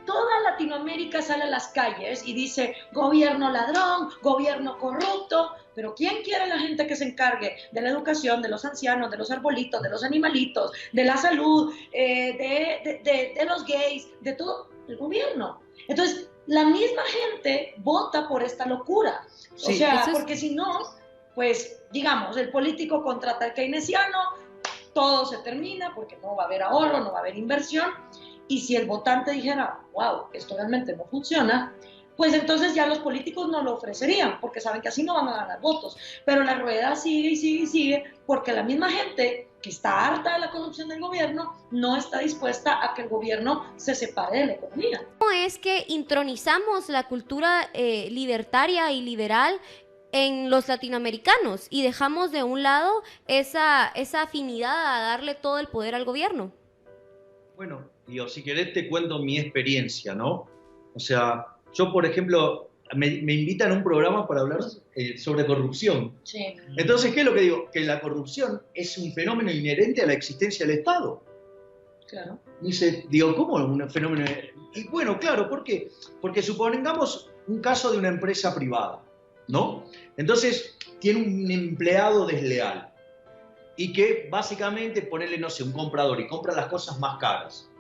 A: toda Latinoamérica sale a las calles y dice gobierno ladrón, gobierno corrupto. Pero ¿quién quiere a la gente que se encargue de la educación, de los ancianos, de los arbolitos, de los animalitos, de la salud, de los gays, de todo? El gobierno. Entonces, la misma gente vota por esta locura.
B: Sí,
A: o sea, porque si no, pues, digamos, el político contrata al keynesiano, todo se termina porque no va a haber ahorro, no va a haber inversión. Y si el votante dijera, wow, esto realmente no funciona, pues entonces ya los políticos no lo ofrecerían, porque saben que así no van a ganar votos. Pero la rueda sigue y sigue y sigue, porque la misma gente que está harta de la corrupción del gobierno no está dispuesta a que el gobierno se separe de la economía.
C: ¿Cómo es que intronizamos la cultura libertaria y liberal en los latinoamericanos y dejamos de un lado esa afinidad a darle todo el poder al gobierno?
B: Bueno, yo si querés te cuento mi experiencia, ¿no? O sea, yo, por ejemplo, me invitan a un programa para hablar sobre corrupción.
A: Sí.
B: Entonces, ¿qué es lo que digo? Que la corrupción es un fenómeno inherente a la existencia del Estado.
A: Claro.
B: Dice, digo, ¿cómo un fenómeno? Y bueno, claro, ¿por qué? Porque supongamos un caso de una empresa privada, ¿no? Entonces, tiene un empleado desleal y que básicamente, ponerle, no sé, un comprador y compra las cosas más caras.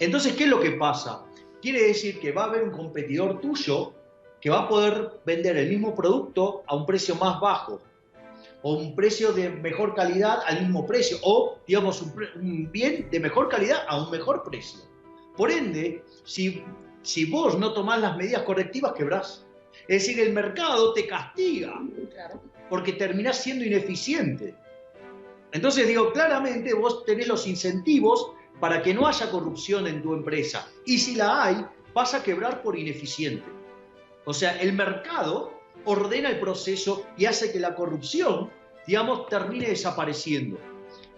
B: Entonces, ¿qué es lo que pasa? Quiere decir que va a haber un competidor tuyo que va a poder vender el mismo producto a un precio más bajo, o un precio de mejor calidad al mismo precio, o, digamos, un bien de mejor calidad a un mejor precio. Por ende, si vos no tomás las medidas correctivas, quebrás. Es decir, el mercado te castiga,
A: Claro.
B: porque terminás siendo ineficiente. Entonces, digo, claramente vos tenés los incentivos para que no haya corrupción en tu empresa. Y si la hay, vas a quebrar por ineficiente. O sea, el mercado ordena el proceso y hace que la corrupción, digamos, termine desapareciendo.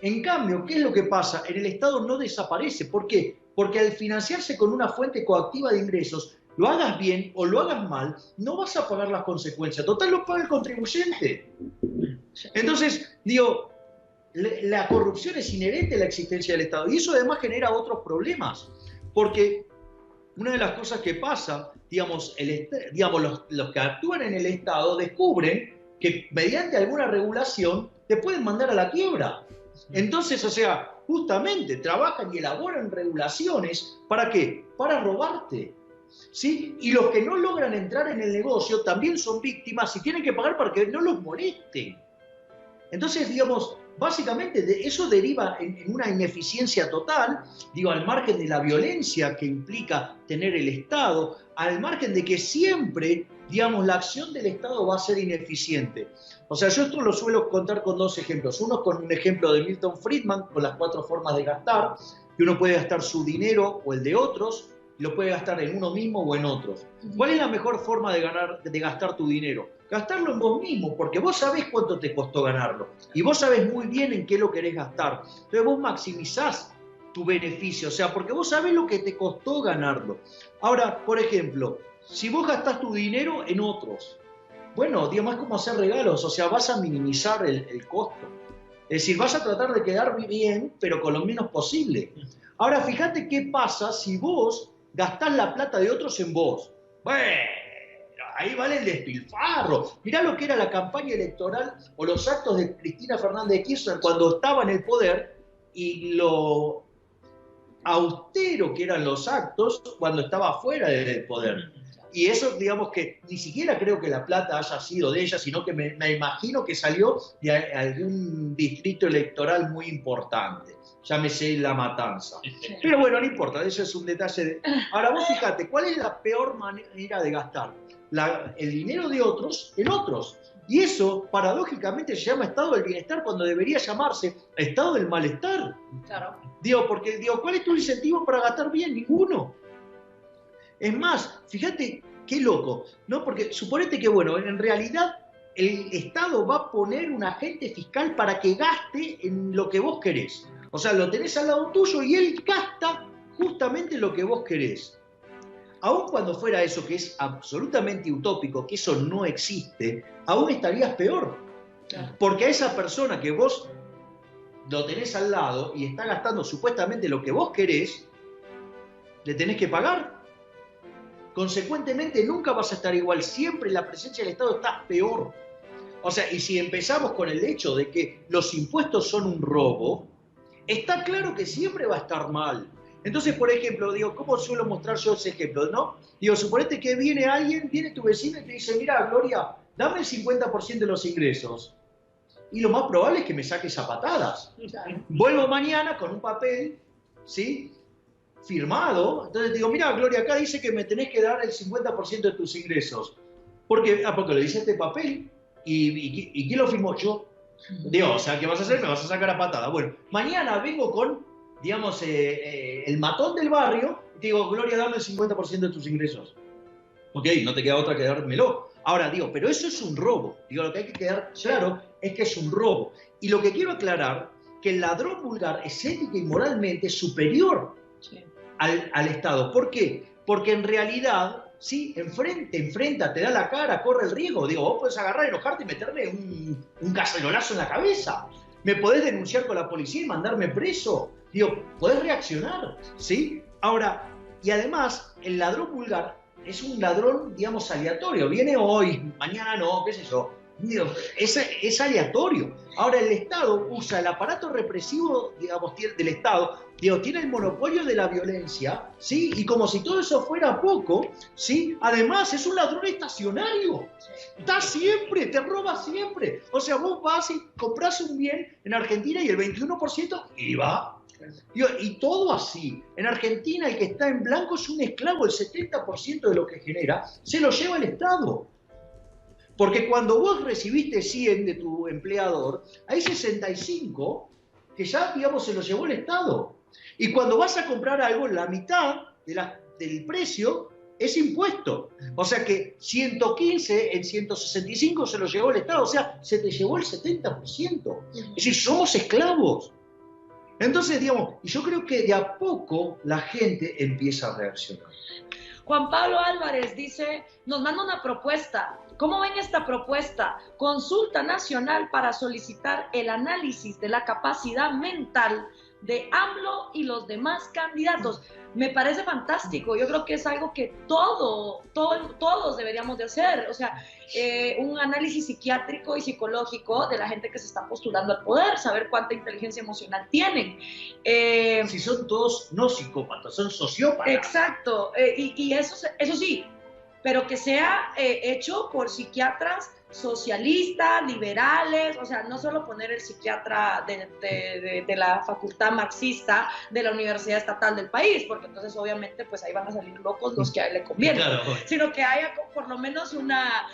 B: En cambio, ¿qué es lo que pasa? En el Estado no desaparece. ¿Por qué? Porque al financiarse con una fuente coactiva de ingresos, lo hagas bien o lo hagas mal, no vas a pagar las consecuencias. Total, lo paga el contribuyente. Entonces, digo, la corrupción es inherente a la existencia del Estado y eso además genera otros problemas, porque una de las cosas que pasa, digamos, los que actúan en el Estado descubren que mediante alguna regulación te pueden mandar a la quiebra. Entonces, o sea, justamente trabajan y elaboran regulaciones, ¿para qué? Para robarte. ¿sí? Y los que no logran entrar en el negocio también son víctimas y tienen que pagar para que no los molesten. Entonces, digamos, básicamente eso deriva en una ineficiencia total, digo, al margen de la violencia que implica tener el Estado, al margen de que siempre, digamos, la acción del Estado va a ser ineficiente. O sea, yo esto lo suelo contar con dos ejemplos. Uno con un ejemplo de Milton Friedman, con las 4 formas de gastar, que uno puede gastar su dinero o el de otros, y lo puede gastar en uno mismo o en otros. ¿Cuál es la mejor forma de gastar tu dinero? Gastarlo en vos mismo, porque vos sabés cuánto te costó ganarlo. Y vos sabés muy bien en qué lo querés gastar. Entonces vos maximizás tu beneficio, o sea, porque vos sabés lo que te costó ganarlo. Ahora, por ejemplo, si vos gastás tu dinero en otros, bueno, digamos, es como hacer regalos, o sea, vas a minimizar el costo. Es decir, vas a tratar de quedar bien, pero con lo menos posible. Ahora, fíjate qué pasa si vos gastás la plata de otros en vos. Bueno, ahí vale el despilfarro. Mirá lo que era la campaña electoral o los actos de Cristina Fernández de Kirchner cuando estaba en el poder y lo austero que eran los actos cuando estaba fuera del poder. Y eso, digamos que ni siquiera creo que la plata haya sido de ella, sino que me imagino que salió de algún distrito electoral muy importante. Llámese La Matanza. Pero bueno, no importa, eso es un detalle. Ahora vos fíjate, ¿cuál es la peor manera de gastar? El dinero de otros en otros. Y eso, paradójicamente, se llama estado del bienestar cuando debería llamarse estado del malestar.
A: Claro.
B: Porque ¿cuál es tu incentivo para gastar bien? Ninguno. Es más, fíjate qué loco, ¿no? Porque suponete que, bueno, en realidad el Estado va a poner un agente fiscal para que gaste en lo que vos querés. O sea, lo tenés al lado tuyo y él gasta justamente lo que vos querés. Aun cuando fuera eso, que es absolutamente utópico, que eso no existe, aún estarías peor. Claro. Porque a esa persona que vos lo tenés al lado y está gastando supuestamente lo que vos querés, le tenés que pagar. Consecuentemente, nunca vas a estar igual. Siempre en la presencia del Estado estás peor. O sea, y si empezamos con el hecho de que los impuestos son un robo, está claro que siempre va a estar mal. Entonces, por ejemplo, digo, ¿cómo suelo mostrar yo ese ejemplo, no? Digo, suponete que viene tu vecino y te dice, mira, Gloria, dame el 50% de los ingresos. Y lo más probable es que me saques a patadas. Vuelvo mañana con un papel, ¿sí?, firmado. Entonces digo, mira, Gloria, acá dice que me tenés que dar el 50% de tus ingresos. Porque lo dice este papel. ¿Y quién lo firmó? Yo. Digo, o sea, ¿qué vas a hacer? Me vas a sacar a patada. Bueno, mañana vengo con, digamos, el matón del barrio y te digo, Gloria, dame el 50% de tus ingresos. Ok, no te queda otra que dármelo. Ahora, digo, pero eso es un robo. Digo, lo que hay que quedar claro es que es un robo. Y lo que quiero aclarar, que el ladrón vulgar es ética y moralmente superior al Estado. ¿Por qué? Porque en realidad, sí, enfrenta, te da la cara, corre el riesgo. Digo, vos podés agarrar, enojarte y meterme un cacerolazo en la cabeza. Me podés denunciar con la policía y mandarme preso. Digo, podés reaccionar, ¿sí? Ahora, y además, el ladrón vulgar es un ladrón, digamos, aleatorio. Viene hoy, mañana no, qué sé yo. Digo, es aleatorio. Ahora, el Estado usa el aparato represivo, digamos, del Estado, digo, tiene el monopolio de la violencia, ¿sí? Y como si todo eso fuera poco, ¿sí? Además, es un ladrón estacionario. Está siempre, te roba siempre. O sea, vos vas y compras un bien en Argentina y el 21% IVA. Y todo así. En Argentina, el que está en blanco es un esclavo. El 70% de lo que genera se lo lleva el Estado. Porque cuando vos recibiste 100 de tu empleador, hay 65 que ya, digamos, se lo llevó el Estado. Y cuando vas a comprar algo, la mitad del precio es impuesto. O sea que 115 en 165 se lo llevó el Estado. O sea, se te llevó el 70%. Es decir, somos esclavos. Entonces, digamos, y yo creo que de a poco la gente empieza a reaccionar.
A: Juan Pablo Álvarez dice, nos manda una propuesta. ¿Cómo ven esta propuesta? Consulta nacional para solicitar el análisis de la capacidad mental de AMLO y los demás candidatos. Me parece fantástico, yo creo que es algo que todos deberíamos de hacer, o sea, un análisis psiquiátrico y psicológico de la gente que se está postulando al poder, saber cuánta inteligencia emocional tienen.
B: Si son todos no psicópatas, son sociópatas.
A: Exacto, y eso sí, pero que sea hecho por psiquiatras socialistas, liberales, o sea, no solo poner el psiquiatra de la facultad marxista de la Universidad Estatal del país, porque entonces obviamente pues ahí van a salir locos los que a él le conviene, claro, sino que haya por lo menos una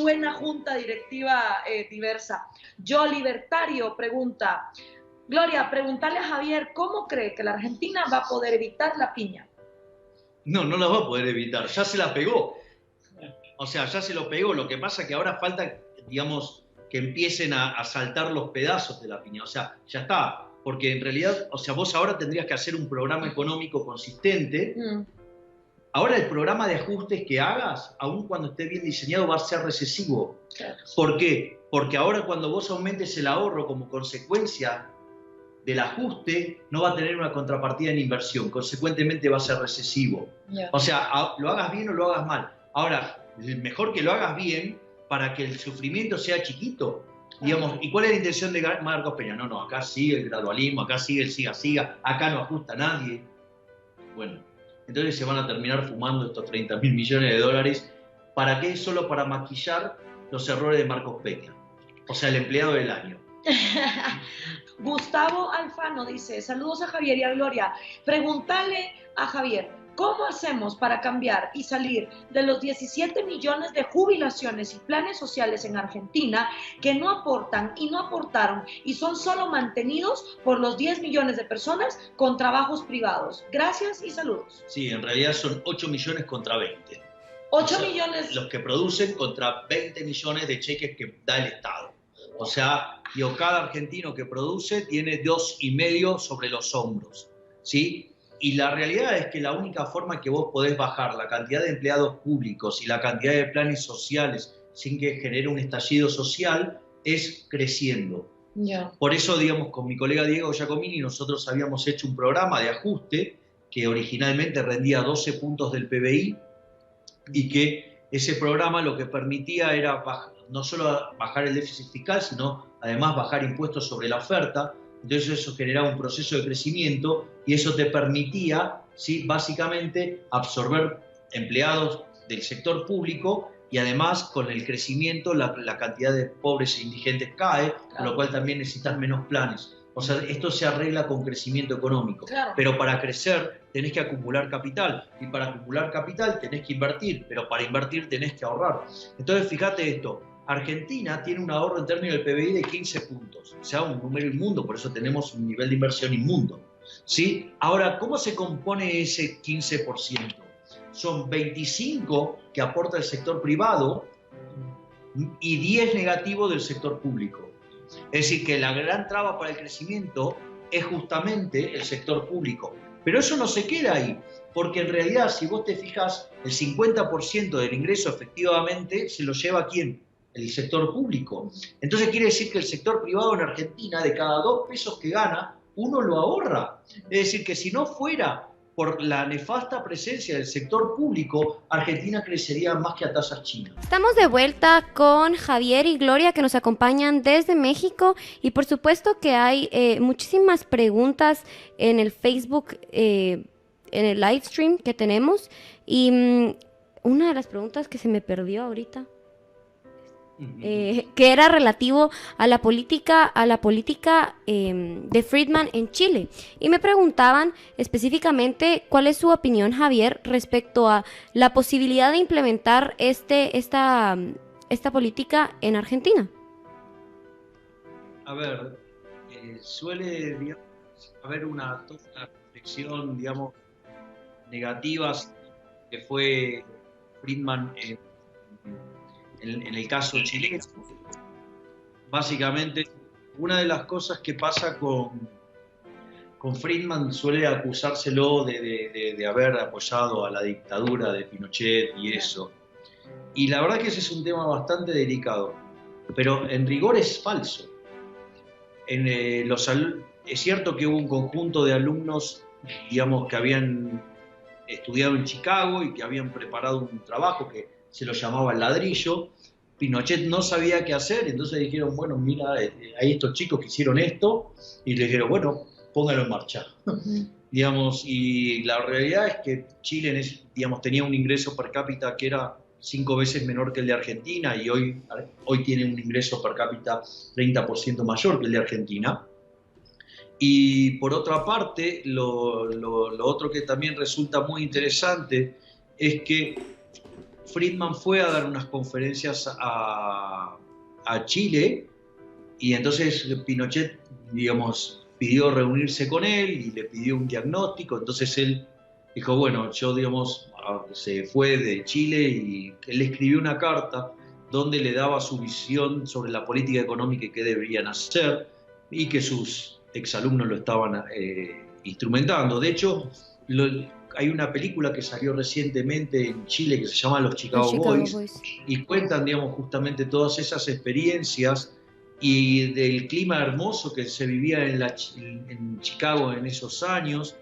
A: buena junta directiva diversa. Yo Libertario pregunta, Gloria, preguntarle a Javier, ¿cómo cree que la Argentina va a poder evitar la piña?
B: No la va a poder evitar, ya se la pegó. O sea, ya se lo pegó. Lo que pasa es que ahora falta, digamos, que empiecen a saltar los pedazos de la piña. O sea, ya está. Porque en realidad, o sea, vos ahora tendrías que hacer un programa económico consistente. Ahora el programa de ajustes que hagas, aun cuando esté bien diseñado, va a ser recesivo. Claro. ¿Por qué? Porque ahora cuando vos aumentes el ahorro como consecuencia del ajuste, no va a tener una contrapartida en inversión. Consecuentemente va a ser recesivo. Yeah. O sea, lo hagas bien o lo hagas mal. Ahora, mejor que lo hagas bien para que el sufrimiento sea chiquito. Digamos, ¿y cuál es la intención de Marcos Peña? No, acá sigue el gradualismo, acá sigue el siga, acá no ajusta a nadie. Bueno, entonces se van a terminar fumando estos 30.000 millones de dólares. ¿Para qué? Solo para maquillar los errores de Marcos Peña. O sea, el empleado del año.
A: Gustavo Alfano dice, saludos a Javier y a Gloria. Pregúntale a Javier, ¿cómo hacemos para cambiar y salir de los 17 millones de jubilaciones y planes sociales en Argentina que no aportan y no aportaron y son solo mantenidos por los 10 millones de personas con trabajos privados? Gracias y saludos.
B: Sí, en realidad son 8 millones contra 20.
A: 8 millones.
B: Los que producen contra 20 millones de cheques que da el Estado. O sea, cada argentino que produce tiene 2,5 sobre los hombros, ¿sí? Y la realidad es que la única forma que vos podés bajar la cantidad de empleados públicos y la cantidad de planes sociales sin que genere un estallido social es creciendo. Yeah. Por eso, digamos, con mi colega Diego Giacomini nosotros habíamos hecho un programa de ajuste que originalmente rendía 12 puntos del PBI y que ese programa lo que permitía era no solo bajar el déficit fiscal, sino además bajar impuestos sobre la oferta. Entonces eso generaba un proceso de crecimiento y eso te permitía, ¿sí?, básicamente absorber empleados del sector público y además con el crecimiento la cantidad de pobres e indigentes cae, claro, con lo cual también necesitas menos planes. O sea, esto se arregla con crecimiento económico. Claro. Pero para crecer tenés que acumular capital y para acumular capital tenés que invertir, pero para invertir tenés que ahorrar. Entonces fíjate esto. Argentina tiene un ahorro en términos del PBI de 15 puntos, o sea, un número inmundo, por eso tenemos un nivel de inversión inmundo, ¿sí? Ahora, ¿cómo se compone ese 15%? Son 25 que aporta el sector privado y 10 negativos del sector público. Es decir, que la gran traba para el crecimiento es justamente el sector público. Pero eso no se queda ahí, porque en realidad, si vos te fijas, el 50% del ingreso efectivamente se lo lleva ¿quién? El sector público. Entonces quiere decir que el sector privado en Argentina, de cada 2 pesos que gana, 1 lo ahorra. Es decir, que si no fuera por la nefasta presencia del sector público, Argentina crecería más que a tasas chinas.
C: Estamos de vuelta con Javier y Gloria que nos acompañan desde México y por supuesto que hay muchísimas preguntas en el Facebook, en el live stream que tenemos y una de las preguntas que se me perdió ahorita, que era relativo a la política de Friedman en Chile. Y me preguntaban específicamente cuál es su opinión, Javier, respecto a la posibilidad de implementar esta política en Argentina.
B: A ver, suele, digamos, haber una reflexión, digamos, negativa que fue Friedman en el caso chileno. Básicamente, una de las cosas que pasa con Friedman suele acusárselo de haber apoyado a la dictadura de Pinochet y eso. Y la verdad que ese es un tema bastante delicado, pero en rigor es falso. es cierto que hubo un conjunto de alumnos, digamos, que habían estudiado en Chicago y que habían preparado un trabajo que se lo llamaba El Ladrillo. Pinochet no sabía qué hacer, entonces dijeron, bueno, mira, hay estos chicos que hicieron esto, y le dijeron, bueno, póngalo en marcha. Digamos, y la realidad es que Chile, digamos, tenía un ingreso per cápita que era 5 veces menor que el de Argentina, y hoy tiene un ingreso per cápita 30% mayor que el de Argentina. Y por otra parte, lo otro que también resulta muy interesante es que Friedman fue a dar unas conferencias a Chile, y entonces Pinochet, digamos, pidió reunirse con él y le pidió un diagnóstico. Entonces él dijo, bueno, yo, digamos, se fue de Chile y él escribió una carta donde le daba su visión sobre la política económica y qué deberían hacer, y que sus exalumnos lo estaban instrumentando. De hecho, hay una película que salió recientemente en Chile que se llama Los Chicago Boys, y cuentan, digamos, justamente todas esas experiencias y del clima hermoso que se vivía en Chicago en esos años,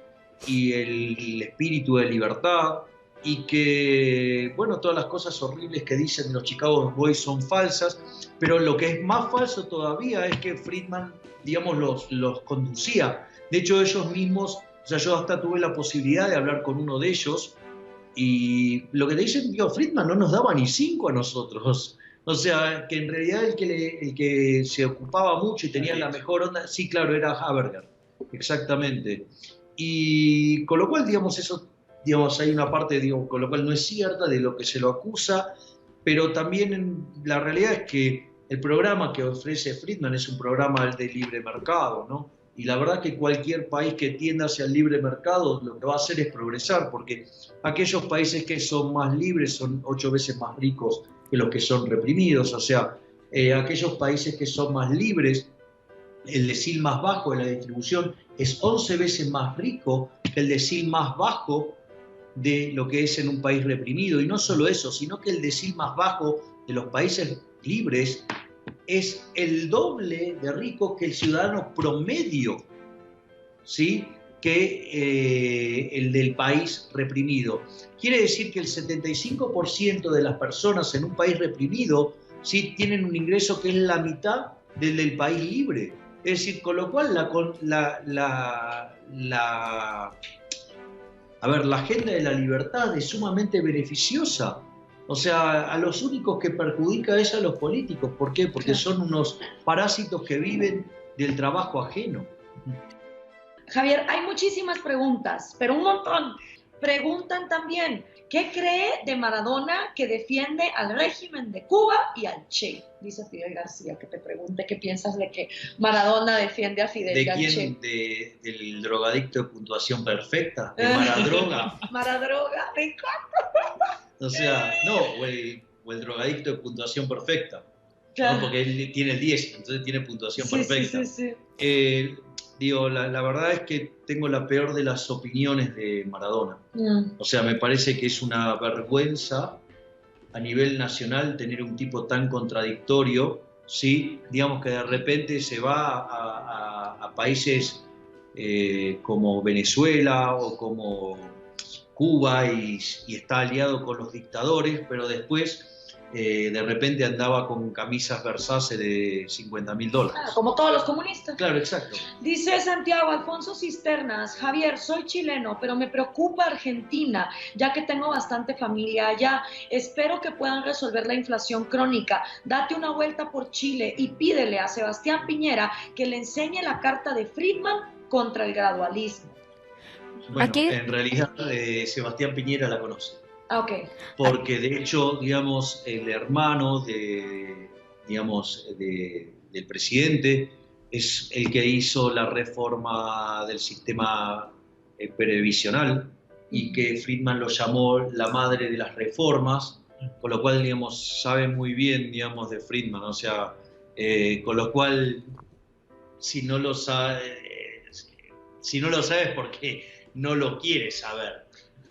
B: y el espíritu de libertad, y que, bueno, todas las cosas horribles que dicen los Chicago Boys son falsas, pero lo que es más falso todavía es que Friedman, digamos, los conducía. De hecho, ellos mismos, o sea, yo hasta tuve la posibilidad de hablar con uno de ellos, y lo que te dicen, digo, Friedman no nos daba ni 5 a nosotros. O sea, que en realidad el que se ocupaba mucho y tenía la mejor onda, sí, claro, era Haberger, exactamente. Y con lo cual, digamos, eso, digamos, hay una parte, digo, con lo cual no es cierta de lo que se lo acusa, pero también la realidad es que el programa que ofrece Friedman es un programa de libre mercado, ¿no? Y la verdad que cualquier país que tienda hacia el libre mercado lo que va a hacer es progresar, porque aquellos países que son más libres son 8 veces más ricos que los que son reprimidos. O sea, aquellos países que son más libres, el decil más bajo de la distribución es 11 veces más rico que el decil más bajo de lo que es en un país reprimido. Y no solo eso, sino que el decil más bajo de los países libres es el doble de rico que el ciudadano promedio, ¿sí?, que el del país reprimido. Quiere decir que el 75% de las personas en un país reprimido, ¿sí?, tienen un ingreso que es la mitad del país libre. Es decir, con lo cual la agenda de la libertad es sumamente beneficiosa. O sea, a los únicos que perjudica es a los políticos. ¿Por qué? Porque son unos parásitos que viven del trabajo ajeno.
A: Javier, hay muchísimas preguntas, pero un montón. Preguntan también, ¿qué cree de Maradona que defiende al régimen de Cuba y al Che? Dice Fidel García, que te pregunte qué piensas de que Maradona defiende a Fidel y al Che.
B: ¿De quién? ¿Del drogadicto de puntuación perfecta? ¿De Maradroga?
A: Maradroga, ¿de
B: O sea, no, o el drogadicto de puntuación perfecta.
A: Claro.
B: ¿No? Porque él tiene el 10, entonces tiene puntuación perfecta.
A: Sí.
B: Digo, la verdad es que tengo la peor de las opiniones de Maradona. O sea, me parece que es una vergüenza a nivel nacional tener un tipo tan contradictorio, ¿sí? Digamos que de repente se va a países como Venezuela o como Cuba y está aliado con los dictadores, pero después de repente andaba con camisas Versace de $50.000.
A: Claro, como todos los comunistas.
B: Claro, exacto.
A: Dice Santiago Alfonso Cisternas, Javier, soy chileno, pero me preocupa Argentina, ya que tengo bastante familia allá. Espero que puedan resolver la inflación crónica. Date una vuelta por Chile y pídele a Sebastián Piñera que le enseñe la carta de Friedman contra el gradualismo.
B: Bueno, en realidad Sebastián Piñera la conoce.
A: Okay.
B: Porque de hecho, digamos, el hermano del presidente es el que hizo la reforma del sistema previsional, y que Friedman lo llamó la madre de las reformas, con lo cual, digamos, sabe muy bien, digamos, de Friedman. O sea, con lo cual, si no lo sabes porque no lo quieres saber,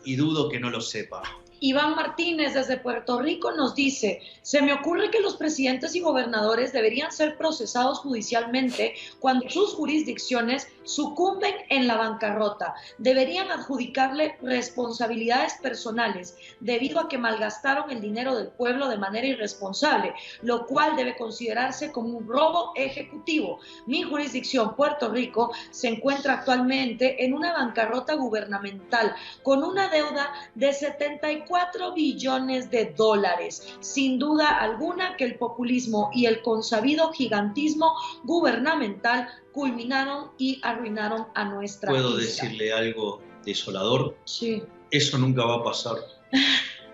B: y dudo que no lo sepa.
A: Iván Martínez desde Puerto Rico nos dice, se me ocurre que los presidentes y gobernadores deberían ser procesados judicialmente cuando sus jurisdicciones sucumben en la bancarrota. Deberían adjudicarle responsabilidades personales debido a que malgastaron el dinero del pueblo de manera irresponsable, lo cual debe considerarse como un robo ejecutivo. Mi jurisdicción, Puerto Rico, se encuentra actualmente en una bancarrota gubernamental con una deuda de 74 billones de dólares. Sin duda alguna que el populismo y el consabido gigantismo gubernamental culminaron y arruinaron a nuestra isla.
B: ¿Puedo decirle algo desolador?
A: Sí.
B: Eso nunca va a pasar.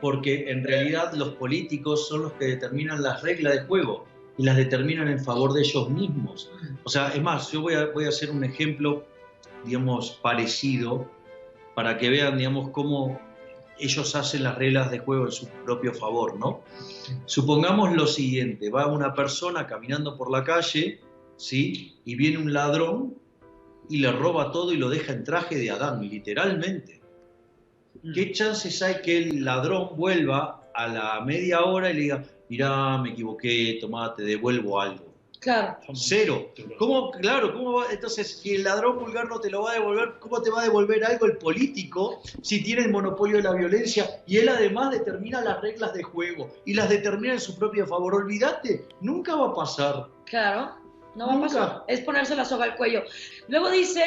B: Porque en realidad los políticos son los que determinan las reglas de juego y las determinan en favor de ellos mismos. O sea, es más, yo voy a hacer un ejemplo, digamos, parecido para que vean, digamos, cómo ellos hacen las reglas de juego en su propio favor, ¿no? Supongamos lo siguiente, va una persona caminando por la calle, ¿sí? Y viene un ladrón y le roba todo y lo deja en traje de Adán, literalmente. ¿Qué chances hay que el ladrón vuelva a la media hora y le diga, mirá, me equivoqué, tomá, te devuelvo algo?
A: Claro.
B: Cero. ¿Cómo, claro, cómo va? Entonces, si el ladrón vulgar no te lo va a devolver, ¿cómo te va a devolver algo el político si tiene el monopolio de la violencia? Y él además determina las reglas de juego y las determina en su propio favor. Olvídate, nunca va a pasar.
A: Claro, no va a pasar. Es ponerse la soga al cuello. Luego dice,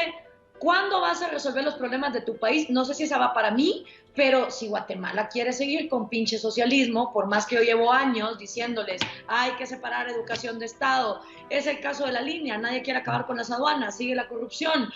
A: ¿cuándo vas a resolver los problemas de tu país? No sé si esa va para mí, pero si Guatemala quiere seguir con pinche socialismo, por más que yo llevo años diciéndoles, hay que separar educación de Estado, es el caso de la línea, nadie quiere acabar con las aduanas, sigue la corrupción,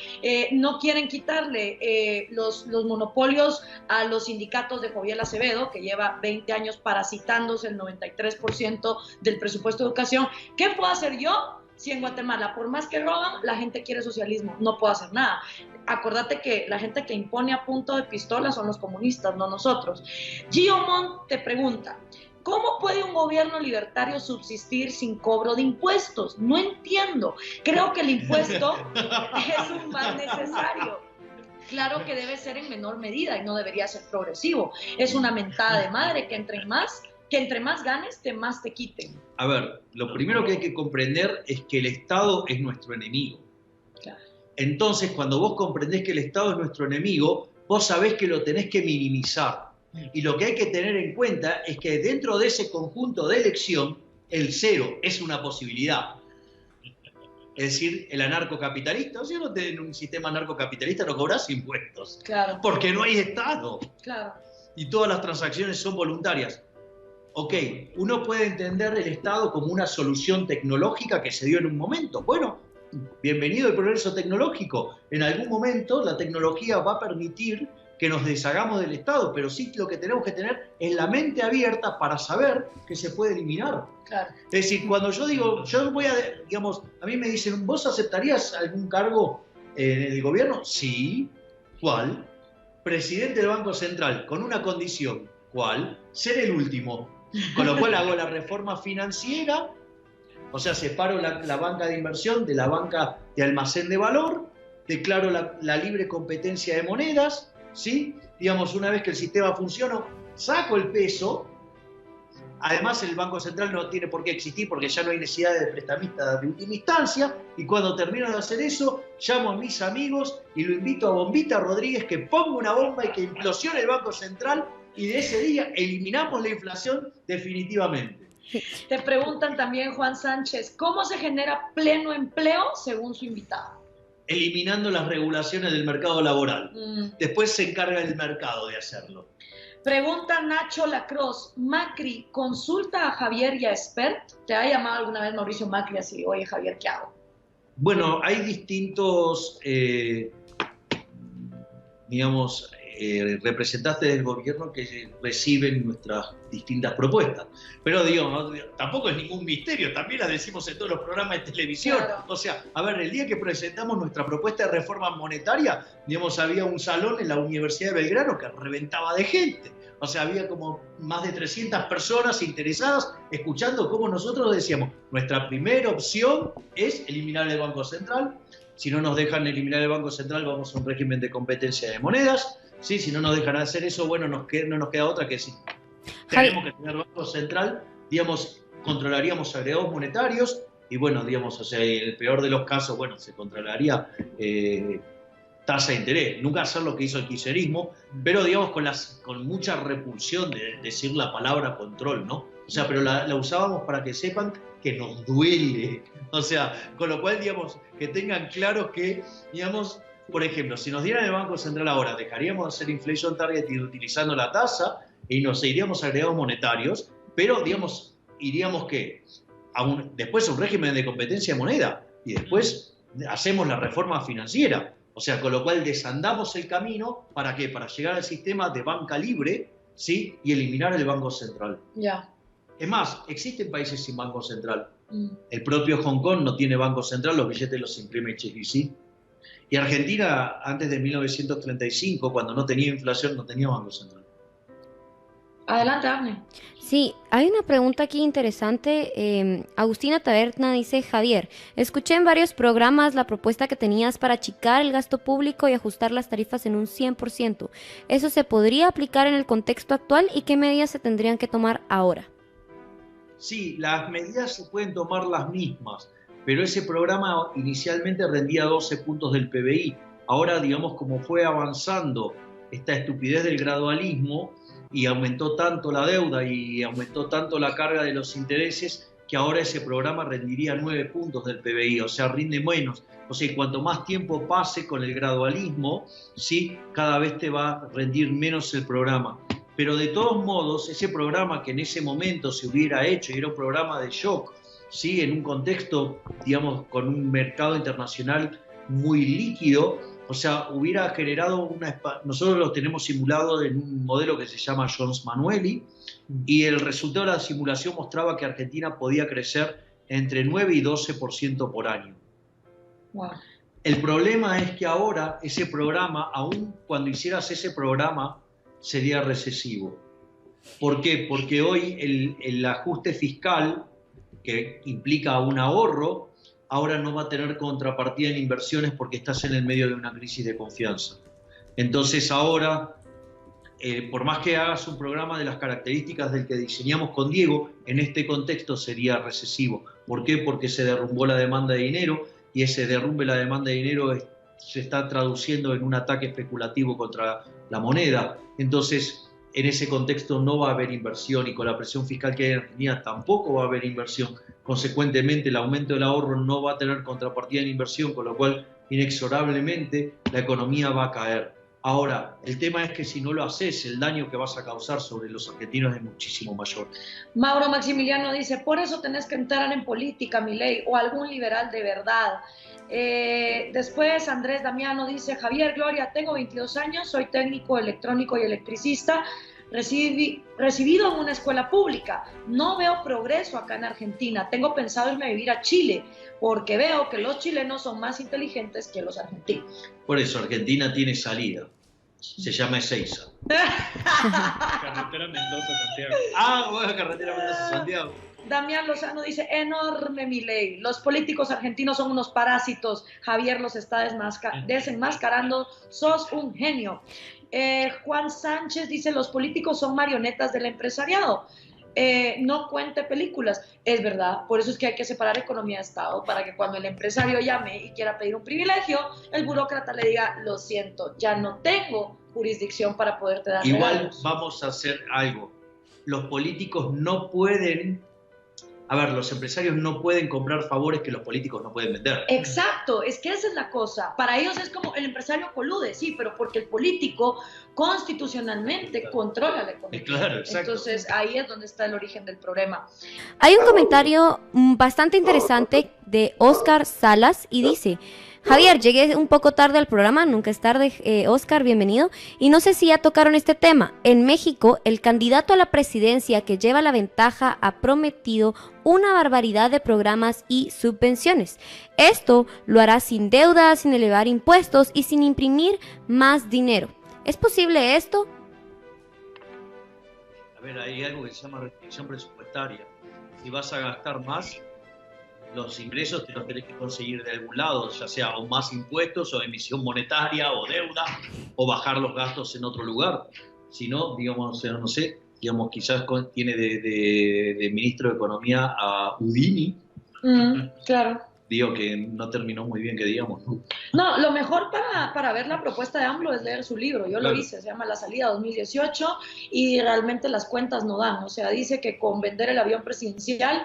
A: no quieren quitarle los monopolios a los sindicatos de Joviel Acevedo, que lleva 20 años parasitándose el 93% del presupuesto de educación. ¿Qué puedo hacer yo? Si en Guatemala, por más que roban, la gente quiere socialismo, no puedo hacer nada. Acordate que la gente que impone a punto de pistola son los comunistas, no nosotros. Gio Montt te pregunta, ¿cómo puede un gobierno libertario subsistir sin cobro de impuestos? No entiendo. Creo que el impuesto es un mal necesario. Claro que debe ser en menor medida y no debería ser progresivo. Es una mentada de madre que entre más ganes, más te quiten.
B: A ver, lo primero que hay que comprender es que el Estado es nuestro enemigo.
A: Claro.
B: Entonces, cuando vos comprendés que el Estado es nuestro enemigo, vos sabés que lo tenés que minimizar. Y lo que hay que tener en cuenta es que dentro de ese conjunto de elección, el cero es una posibilidad. Es decir, el anarcocapitalista, si no tenés un sistema anarcocapitalista no cobrás impuestos.
A: Claro.
B: Porque no hay Estado.
A: Claro.
B: Y todas las transacciones son voluntarias. Ok, uno puede entender el Estado como una solución tecnológica que se dio en un momento. Bueno, bienvenido el progreso tecnológico. En algún momento la tecnología va a permitir que nos deshagamos del Estado, pero sí lo que tenemos que tener es la mente abierta para saber que se puede eliminar.
A: Claro.
B: Es decir, cuando yo digo, yo voy a, digamos, a mí me dicen, ¿vos aceptarías algún cargo en el gobierno? Sí. ¿Cuál? Presidente del Banco Central, con una condición. ¿Cuál? Ser el último. Con lo cual hago la reforma financiera, o sea, separo la banca de inversión de la banca de almacén de valor, declaro la libre competencia de monedas, ¿sí? Digamos, una vez que el sistema funciona, saco el peso. Además, el Banco Central no tiene por qué existir porque ya no hay necesidad de prestamistas de última instancia. Y cuando termino de hacer eso, llamo a mis amigos y lo invito a Bombita Rodríguez que ponga una bomba y que implosione el Banco Central. Y de ese día eliminamos la inflación definitivamente.
A: Te preguntan también, Juan Sánchez, ¿cómo se genera pleno empleo según su invitado?
B: Eliminando las regulaciones del mercado laboral. Después se encarga el mercado de hacerlo.
A: Pregunta Nacho Lacroix, Macri, ¿consulta a Javier y a Espert? ¿Te ha llamado alguna vez Mauricio Macri así, oye Javier, ¿qué hago?
B: Bueno, hay distintos, digamos, representantes del gobierno que reciben nuestras distintas propuestas. Pero digo, tampoco es ningún misterio, también las decimos en todos los programas de televisión.
A: Claro.
B: O sea, a ver, el día que presentamos nuestra propuesta de reforma monetaria, digamos, había un salón en la Universidad de Belgrano que reventaba de gente. O sea, había como más de 300 personas interesadas escuchando cómo nosotros decíamos, nuestra primera opción es eliminar el Banco Central. Si no nos dejan eliminar el Banco Central, vamos a un régimen de competencia de monedas. Sí, si no nos dejan hacer eso, bueno, no nos queda otra que tenemos que tener Banco Central, digamos, controlaríamos agregados monetarios, y bueno, digamos, o sea, en el peor de los casos, bueno, se controlaría tasa de interés. Nunca hacer lo que hizo el kirchnerismo, pero digamos con mucha repulsión de decir la palabra control, ¿no? O sea, pero la usábamos para que sepan que nos duele. O sea, con lo cual, digamos, que tengan claro que, digamos, por ejemplo, si nos dieran el Banco Central ahora, dejaríamos de hacer inflation target utilizando la tasa y nos iríamos a agregados monetarios, pero, digamos, iríamos que después a un régimen de competencia de moneda y después hacemos la reforma financiera. O sea, con lo cual desandamos el camino, ¿para qué? Para llegar al sistema de banca libre, ¿sí? Y eliminar el Banco Central.
A: Ya.
B: Es más, existen países sin Banco Central. El propio Hong Kong no tiene Banco Central, los billetes los imprime HSBC. Y Argentina, antes de 1935, cuando no tenía inflación, no tenía Banco Central.
A: Adelante, Agne.
C: Sí, hay una pregunta aquí interesante. Agustina Taberna dice, Javier, escuché en varios programas la propuesta que tenías para achicar el gasto público y ajustar las tarifas en un 100%. ¿Eso se podría aplicar en el contexto actual y qué medidas se tendrían que tomar ahora?
B: Sí, las medidas se pueden tomar las mismas, pero ese programa inicialmente rendía 12 puntos del PBI. Ahora, digamos, como fue avanzando esta estupidez del gradualismo, y aumentó tanto la deuda y aumentó tanto la carga de los intereses que ahora ese programa rendiría 9 puntos del PBI, o sea, rinde menos. O sea, cuanto más tiempo pase con el gradualismo, ¿sí? Cada vez te va a rendir menos el programa. Pero de todos modos, ese programa que en ese momento se hubiera hecho, y era un programa de shock, ¿sí? En un contexto, digamos, con un mercado internacional muy líquido, o sea, hubiera generado nosotros lo tenemos simulado en un modelo que se llama Jones-Manueli, y el resultado de la simulación mostraba que Argentina podía crecer entre 9 y 12% por año.
A: Wow.
B: El problema es que ahora ese programa, aun cuando hicieras ese programa, sería recesivo. ¿Por qué? Porque hoy el ajuste fiscal, que implica un ahorro, ahora no va a tener contrapartida en inversiones porque estás en el medio de una crisis de confianza. Entonces ahora, por más que hagas un programa de las características del que diseñamos con Diego, en este contexto sería recesivo. ¿Por qué? Porque se derrumbó la demanda de dinero y ese derrumbe de la demanda de dinero se está traduciendo en un ataque especulativo contra la moneda. Entonces, en ese contexto no va a haber inversión y con la presión fiscal que hay en Argentina tampoco va a haber inversión. Consecuentemente, el aumento del ahorro no va a tener contrapartida en inversión, con lo cual, inexorablemente, la economía va a caer. Ahora, el tema es que si no lo haces, el daño que vas a causar sobre los argentinos es muchísimo mayor.
A: Mauro Maximiliano dice, por eso tenés que entrar en política, Milei, o algún liberal de verdad. Después Andrés Damiano dice, Javier, Gloria, tengo 22 años, soy técnico electrónico y electricista, recibido en una escuela pública. No veo progreso acá en Argentina. Tengo pensado irme a vivir a Chile porque veo que los chilenos son más inteligentes que los argentinos.
B: Por eso Argentina tiene salida. Se llama Ezeiza.
D: Carretera Mendoza-Santiago.
B: Ah, bueno, carretera Mendoza-Santiago.
A: Damián Lozano dice, enorme Milei, los políticos argentinos son unos parásitos, Javier los está desenmascarando, sos un genio. Juan Sánchez dice, los políticos son marionetas del empresariado, no cuente películas. Es verdad, por eso es que hay que separar economía de Estado, para que cuando el empresario llame y quiera pedir un privilegio, el burócrata le diga, lo siento, ya no tengo jurisdicción para poderte dar
B: Igual
A: regalos.
B: Vamos a hacer algo. Los políticos no pueden... A ver, los empresarios no pueden comprar favores que los políticos no pueden vender.
A: Exacto, es que esa es la cosa. Para ellos es como el empresario colude, sí, pero porque el político constitucionalmente controla la economía.
B: Claro, exacto.
A: Entonces ahí es donde está el origen del problema.
C: Hay un comentario bastante interesante de Oscar Salas y dice, Javier, llegué un poco tarde al programa, nunca es tarde, Oscar, bienvenido, y no sé si ya tocaron este tema. En México, el candidato a la presidencia que lleva la ventaja ha prometido una barbaridad de programas y subvenciones. Esto lo hará sin deuda, sin elevar impuestos y sin imprimir más dinero. ¿Es posible esto?
B: A ver, hay algo que se llama restricción presupuestaria. Si vas a gastar más, los ingresos te los tenés que conseguir de algún lado, ya sea o más impuestos, o emisión monetaria, o deuda, o bajar los gastos en otro lugar. Si no, digamos, no sé, digamos, quizás tiene de ministro de Economía a Udini,
A: Claro.
B: Digo que no terminó muy bien, que digamos, ¿no?
A: No, lo mejor para ver la propuesta de AMLO es leer su libro. Yo
B: Claro.
A: lo hice, se llama La Salida 2018 y realmente las cuentas no dan. O sea, dice que con vender el avión presidencial,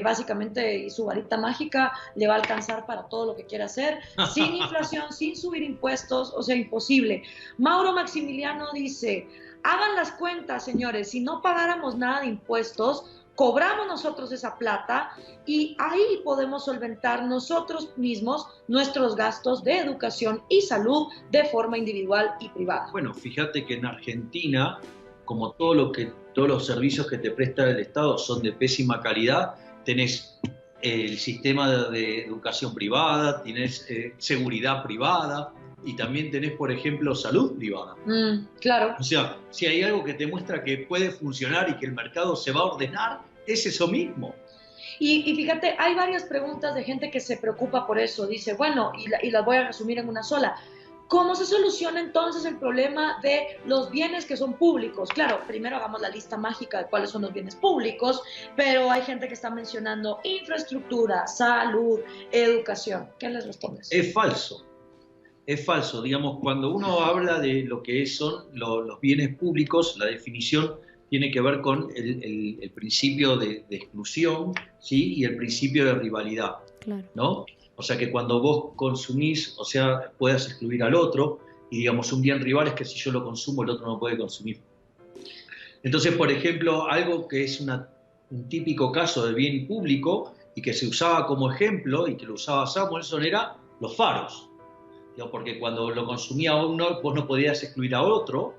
A: básicamente, y su varita mágica, le va a alcanzar para todo lo que quiere hacer, sin inflación, sin subir impuestos, o sea, imposible. Mauro Maximiliano dice, hagan las cuentas, señores, si no pagáramos nada de impuestos, cobramos nosotros esa plata y ahí podemos solventar nosotros mismos nuestros gastos de educación y salud de forma individual y privada.
B: Bueno, fíjate que en Argentina, como todos los servicios que te presta el Estado son de pésima calidad, tenés el sistema de educación privada, tenés seguridad privada y también tenés, por ejemplo, salud privada.
A: Claro.
B: O sea, si hay algo que te muestra que puede funcionar y que el mercado se va a ordenar, es eso mismo.
A: Y fíjate, hay varias preguntas de gente que se preocupa por eso. Dice, bueno, y las voy a resumir en una sola. ¿Cómo se soluciona entonces el problema de los bienes que son públicos? Claro, primero hagamos la lista mágica de cuáles son los bienes públicos, pero hay gente que está mencionando infraestructura, salud, educación. ¿Qué les respondes?
B: Es falso. Es falso. Digamos, cuando uno habla de lo que son los bienes públicos, la definición tiene que ver con el principio de exclusión, ¿sí? Y el principio de rivalidad,
C: Claro.
B: ¿no? O sea, que cuando vos consumís, o sea, puedas excluir al otro, y digamos, un bien rival es que si yo lo consumo, el otro no puede consumir. Entonces, por ejemplo, algo que es un típico caso de bien público y que se usaba como ejemplo, y que lo usaba Samuelson, era los faros. Porque cuando lo consumía uno, vos no podías excluir a otro,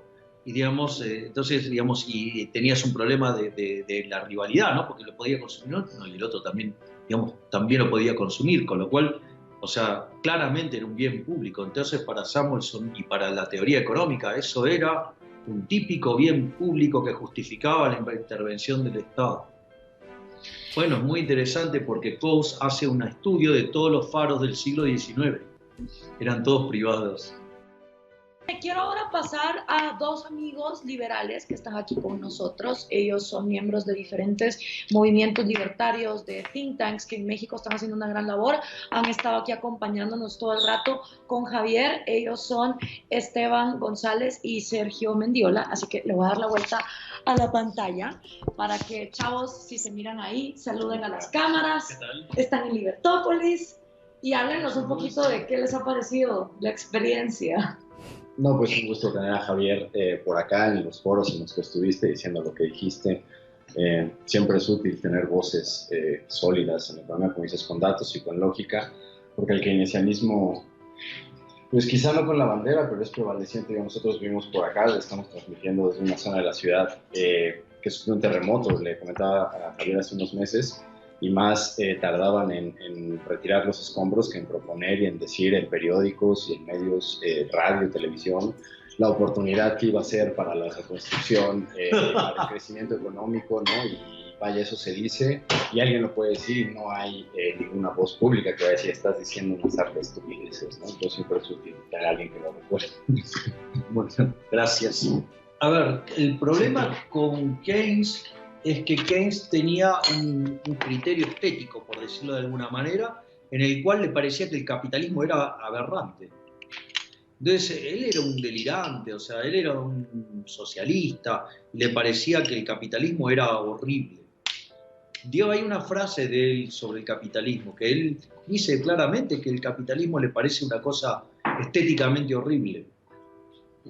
B: y digamos, entonces, digamos, y tenías un problema de la rivalidad, ¿no? Porque lo podía consumir uno y el otro también, digamos, también lo podía consumir, con lo cual, o sea, claramente era un bien público. Entonces, para Samuelson y para la teoría económica, eso era un típico bien público que justificaba la intervención del Estado. Bueno, es muy interesante porque Coase hace un estudio de todos los faros del siglo XIX. Eran todos privados.
A: Quiero ahora pasar a dos amigos liberales que están aquí con nosotros. Ellos son miembros de diferentes movimientos libertarios, de think tanks que en México están haciendo una gran labor. Han estado aquí acompañándonos todo el rato con Javier. Ellos son Esteban González y Sergio Mendiola. Así que le voy a dar la vuelta a la pantalla para que, chavos, si se miran ahí, saluden a las cámaras.
D: ¿Qué tal?
A: Están en Libertópolis y háblenos un poquito de qué les ha parecido la experiencia.
E: No, pues un gusto tener a Javier por acá en los foros en los que estuviste diciendo lo que dijiste. Siempre es útil tener voces sólidas en el programa, como dices, con datos y con lógica, porque el keynesianismo, pues quizá no con la bandera, pero es prevaleciente. Nosotros vivimos por acá, le estamos transmitiendo desde una zona de la ciudad que sufrió un terremoto, le comentaba a Javier hace unos meses, y más tardaban en retirar los escombros que en proponer y en decir en periódicos y en medios, radio, televisión, la oportunidad que iba a ser para la reconstrucción, para el crecimiento económico, ¿no? Y vaya, eso se dice, y alguien lo puede decir, y no hay ninguna voz pública que va a decir, estás diciendo unas hartas estupideces, ¿no? Entonces siempre es útil tener a alguien que lo recuerde.
B: Bueno, gracias. A ver, el problema con Keynes es que Keynes tenía un criterio estético, por decirlo de alguna manera, en el cual le parecía que el capitalismo era aberrante. Entonces, él era un delirante, o sea, él era un socialista, le parecía que el capitalismo era horrible. Hay una frase de él sobre el capitalismo, que él dice claramente que el capitalismo le parece una cosa estéticamente horrible.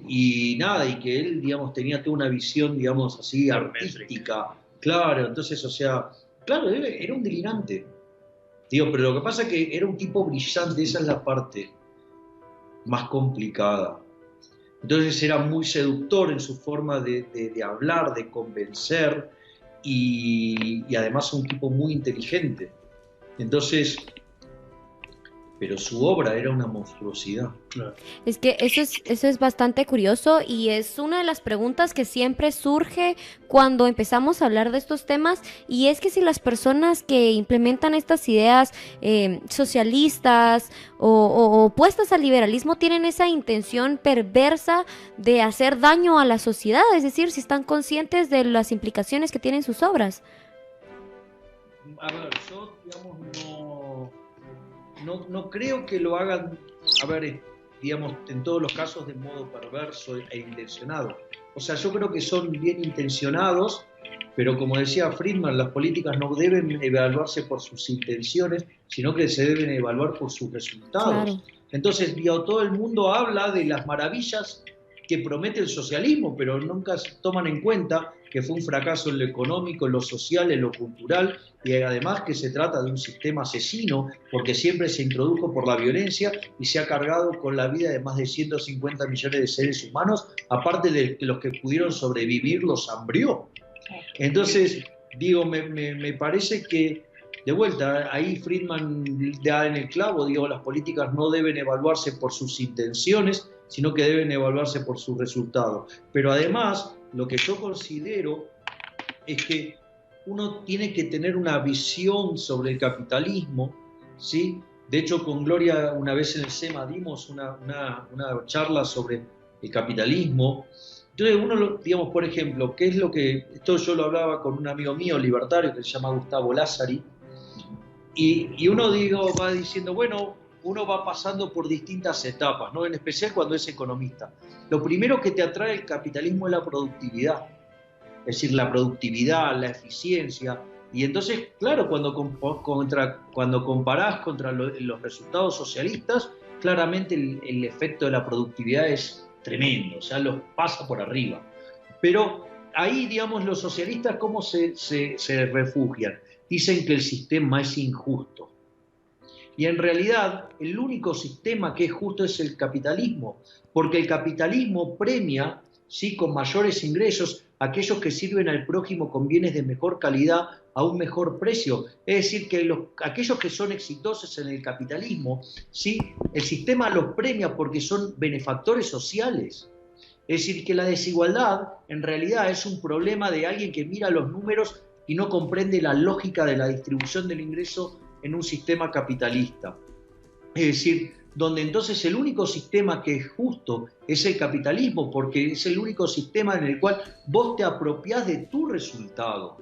B: Y nada, y que él, digamos, tenía toda una visión, digamos, así, artística. Claro, entonces, o sea, claro, él era un delirante. Pero lo que pasa es que era un tipo brillante, esa es la parte más complicada. Entonces era muy seductor en su forma de hablar, de convencer, y además un tipo muy inteligente. Entonces, pero su obra era una monstruosidad.
D: Claro.
C: Es que eso es bastante curioso y es una de las preguntas que siempre surge cuando empezamos a hablar de estos temas, y es que si las personas que implementan estas ideas socialistas o opuestas al liberalismo tienen esa intención perversa de hacer daño a la sociedad, es decir, si están conscientes de las implicaciones que tienen sus obras.
B: a ver, yo, digamos, no creo que lo hagan, a ver, digamos, en todos los casos de modo perverso e intencionado. O sea, yo creo que son bien intencionados, pero como decía Friedman, las políticas no deben evaluarse por sus intenciones, sino que se deben evaluar por sus resultados.
C: Claro.
B: Entonces, todo el mundo habla de las maravillas que promete el socialismo, pero nunca se toman en cuenta que fue un fracaso en lo económico, en lo social, en lo cultural, y además que se trata de un sistema asesino, porque siempre se introdujo por la violencia y se ha cargado con la vida de más de 150 millones de seres humanos, aparte de los que pudieron sobrevivir, los hambrió. Entonces, digo, me parece que, de vuelta, ahí Friedman da en el clavo, digo, las políticas no deben evaluarse por sus intenciones, sino que deben evaluarse por sus resultados. Pero además, lo que yo considero es que uno tiene que tener una visión sobre el capitalismo, ¿sí? De hecho, con Gloria una vez en el SEMA dimos una charla sobre el capitalismo. Entonces uno, digamos, por ejemplo, ¿qué es lo que...? Esto yo lo hablaba con un amigo mío libertario que se llama Gustavo Lázari, y uno va diciendo, bueno, uno va pasando por distintas etapas, ¿no? En especial cuando es economista. Lo primero que te atrae el capitalismo es la productividad, es decir, la productividad, la eficiencia. Y entonces, claro, cuando comparás contra los resultados socialistas, claramente el efecto de la productividad es tremendo, o sea, los pasa por arriba. Pero ahí, digamos, los socialistas, ¿cómo se refugian? Dicen que el sistema es injusto. Y en realidad el único sistema que es justo es el capitalismo, porque el capitalismo premia, sí, con mayores ingresos, a aquellos que sirven al prójimo con bienes de mejor calidad a un mejor precio. Es decir, que aquellos que son exitosos en el capitalismo, sí, el sistema los premia porque son benefactores sociales. Es decir, que la desigualdad en realidad es un problema de alguien que mira los números y no comprende la lógica de la distribución del ingreso en un sistema capitalista. Es decir, donde entonces el único sistema que es justo es el capitalismo, porque es el único sistema en el cual vos te apropiás de tu resultado.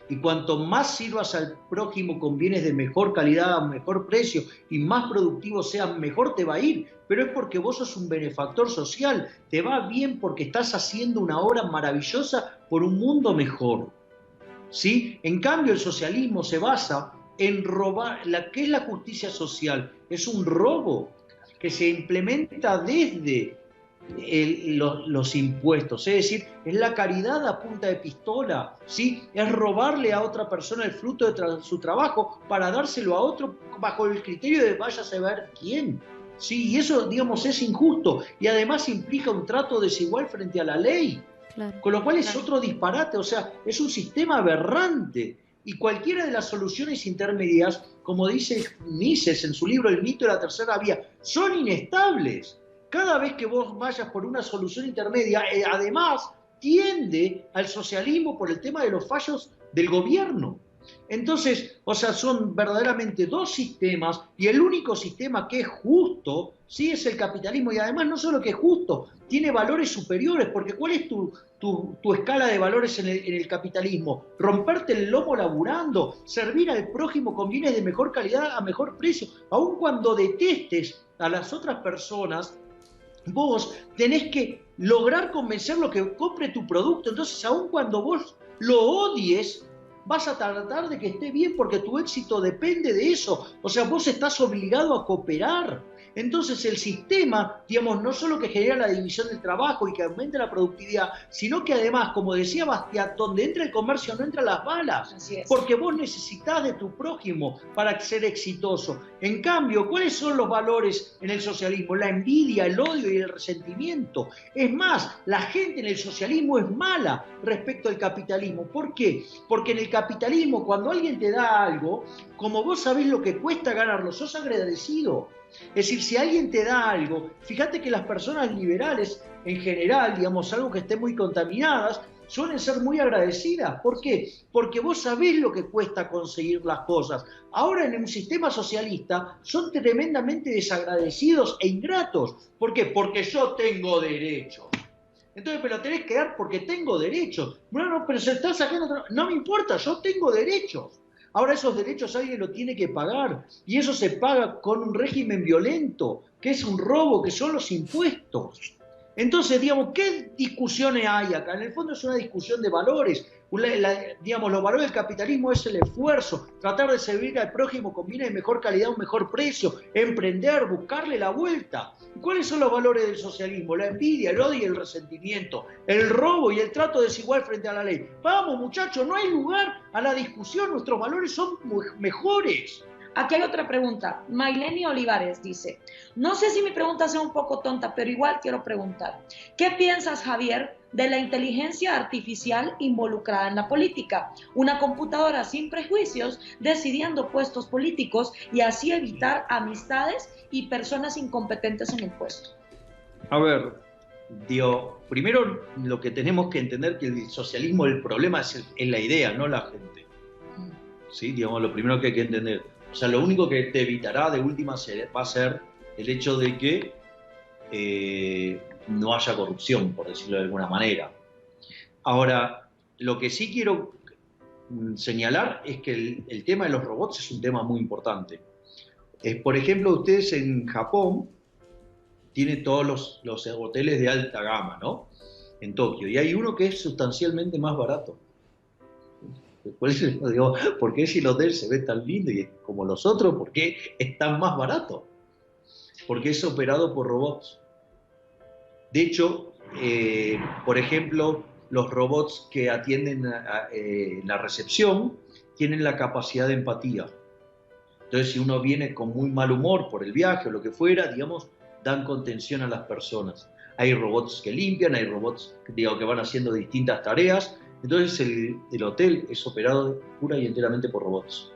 B: Y cuanto más sirvas al prójimo con bienes de mejor calidad, a mejor precio, y más productivos sean, mejor te va a ir. Pero es porque vos sos un benefactor social, te va bien porque estás haciendo una obra maravillosa por un mundo mejor, ¿sí? En cambio, el socialismo se basa en robar. ¿Qué es la justicia social? Es un robo que se implementa desde los impuestos, es decir, es la caridad a punta de pistola, ¿sí? Es robarle a otra persona el fruto de su trabajo para dárselo a otro bajo el criterio de vaya a saber quién, ¿sí? Y eso, digamos, es injusto y además implica un trato desigual frente a la ley, claro, con lo cual es otro disparate, o sea, es un sistema aberrante. Y cualquiera de las soluciones intermedias, como dice Mises en su libro El mito de la tercera vía, son inestables. Cada vez que vos vayas por una solución intermedia, además tiende al socialismo por el tema de los fallos del gobierno. Entonces, o sea, son verdaderamente dos sistemas y el único sistema que es justo, sí, es el capitalismo. Y además no solo que es justo, tiene valores superiores, porque ¿cuál es tu escala de valores en el capitalismo? Romperte el lomo laburando, servir al prójimo con bienes de mejor calidad a mejor precio. Aun cuando detestes a las otras personas, vos tenés que lograr convencerlo que compre tu producto. Entonces, aun cuando vos lo odies, vas a tratar de que esté bien porque tu éxito depende de eso. O sea, vos estás obligado a cooperar. Entonces el sistema, digamos, no solo que genera la división del trabajo y que aumente la productividad, sino que además, como decía Bastiat, donde entra el comercio no entran las balas.
A: Así es.
B: Porque vos necesitas de tu prójimo para ser exitoso. En cambio, ¿cuáles son los valores en el socialismo? La envidia, el odio y el resentimiento. Es más, la gente en el socialismo es mala respecto al capitalismo. ¿Por qué? Porque en el capitalismo, cuando alguien te da algo, como vos sabés lo que cuesta ganarlo, sos agradecido. Es decir, si alguien te da algo, fíjate que las personas liberales en general, digamos, algo que estén muy contaminadas, suelen ser muy agradecidas. ¿Por qué? Porque vos sabés lo que cuesta conseguir las cosas. Ahora en un sistema socialista son tremendamente desagradecidos e ingratos. ¿Por qué? Porque yo tengo derechos. Entonces, pero tenés que dar porque tengo derechos. Bueno, pero se está sacando... No me importa, yo tengo derechos. Ahora esos derechos alguien lo tiene que pagar, y eso se paga con un régimen violento, que es un robo, que son los impuestos. Entonces, digamos, ¿qué discusiones hay acá? En el fondo es una discusión de valores. Digamos, los valores del capitalismo es el esfuerzo, tratar de servir al prójimo con bienes de mejor calidad, un mejor precio, emprender, buscarle la vuelta. ¿Y cuáles son los valores del socialismo? La envidia, el odio y el resentimiento, el robo y el trato desigual frente a la ley. Vamos, muchachos, no hay lugar a la discusión, nuestros valores son mejores.
A: Aquí hay otra pregunta. Maileni Olivares dice, no sé si mi pregunta sea un poco tonta, pero igual quiero preguntar. ¿Qué piensas, Javier, de la inteligencia artificial involucrada en la política? Una computadora sin prejuicios decidiendo puestos políticos y así evitar amistades y personas incompetentes en el puesto.
B: A ver, digo, primero lo que tenemos que entender que el socialismo, el problema es la idea, no la gente. ¿Sí? Digamos, lo primero que hay que entender. O sea, lo único que te evitará de última va a ser el hecho de que no haya corrupción, por decirlo de alguna manera. Ahora, lo que sí quiero señalar es que el tema de los robots es un tema muy importante. Por ejemplo, ustedes en Japón tienen todos los hoteles de alta gama, ¿no? En Tokio. Y hay uno que es sustancialmente más barato. Por eso digo, ¿por qué si el hotel se ve tan lindo y como los otros, por qué es tan más barato? Porque es operado por robots. De hecho, por ejemplo, los robots que atienden la recepción tienen la capacidad de empatía. Entonces, si uno viene con muy mal humor por el viaje o lo que fuera, digamos, dan contención a las personas. Hay robots que limpian, hay robots que van haciendo distintas tareas. Entonces el hotel es operado pura y enteramente por robots.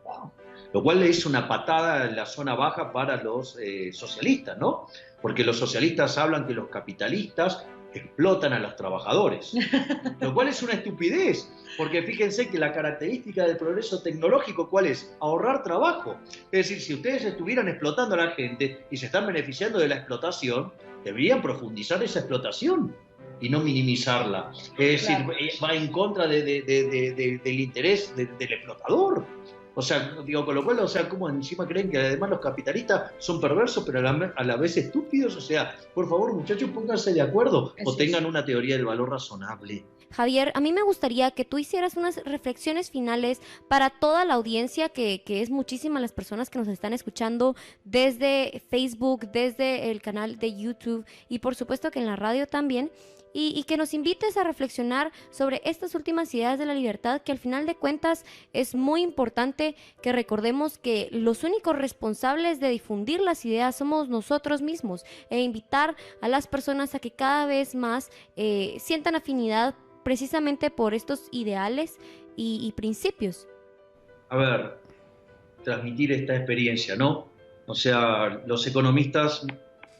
B: Wow. Lo cual es una patada en la zona baja para los socialistas, ¿no? Porque los socialistas hablan que los capitalistas explotan a los trabajadores. Lo cual es una estupidez, porque fíjense que la característica del progreso tecnológico, ¿cuál es? Ahorrar trabajo. Es decir, si ustedes estuvieran explotando a la gente y se están beneficiando de la explotación, deberían profundizar esa explotación y no minimizarla. Es decir, va en contra del interés del explotador. O sea, digo, con lo cual, o sea, como encima creen que además los capitalistas son perversos, pero a la vez estúpidos. O sea, por favor, muchachos, pónganse de acuerdo o tengan una teoría del valor razonable.
C: Javier, a mí me gustaría que tú hicieras unas reflexiones finales para toda la audiencia, que es muchísima las personas que nos están escuchando desde Facebook, desde el canal de YouTube y por supuesto que en la radio también. Y que nos invites a reflexionar sobre estas últimas ideas de la libertad, que al final de cuentas es muy importante que recordemos que los únicos responsables de difundir las ideas somos nosotros mismos, e invitar a las personas a que cada vez más sientan afinidad precisamente por estos ideales y principios.
B: A ver, transmitir esta experiencia, ¿no? O sea, los economistas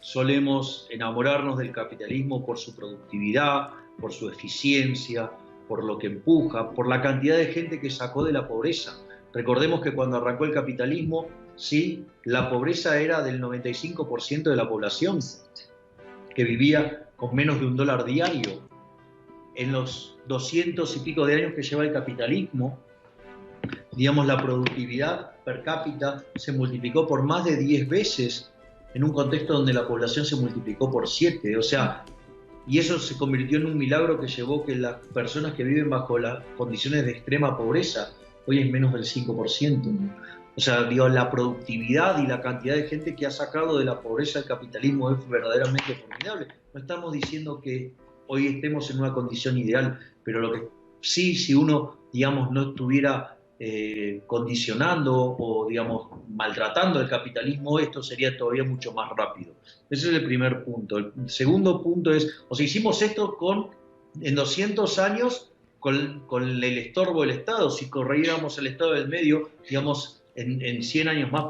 B: solemos enamorarnos del capitalismo por su productividad, por su eficiencia, por lo que empuja, por la cantidad de gente que sacó de la pobreza. Recordemos que cuando arrancó el capitalismo, sí, la pobreza era del 95% de la población, que vivía con menos de $1 diario. En los 200 y pico de años que lleva el capitalismo, digamos, la productividad per cápita se multiplicó por más de 10 veces en un contexto donde la población se multiplicó por 7, o sea, y eso se convirtió en un milagro que llevó que las personas que viven bajo las condiciones de extrema pobreza hoy es menos del 5%. O sea, digo, la productividad y la cantidad de gente que ha sacado de la pobreza el capitalismo es verdaderamente formidable. No estamos diciendo que hoy estemos en una condición ideal, pero lo que sí, si uno, digamos, no estuviera condicionando o, digamos, maltratando el capitalismo, esto sería todavía mucho más rápido. Ese es el primer punto. El segundo punto es, o sea, hicimos esto en 200 años con el estorbo del Estado. Si corriéramos el Estado del medio, digamos, en 100 años más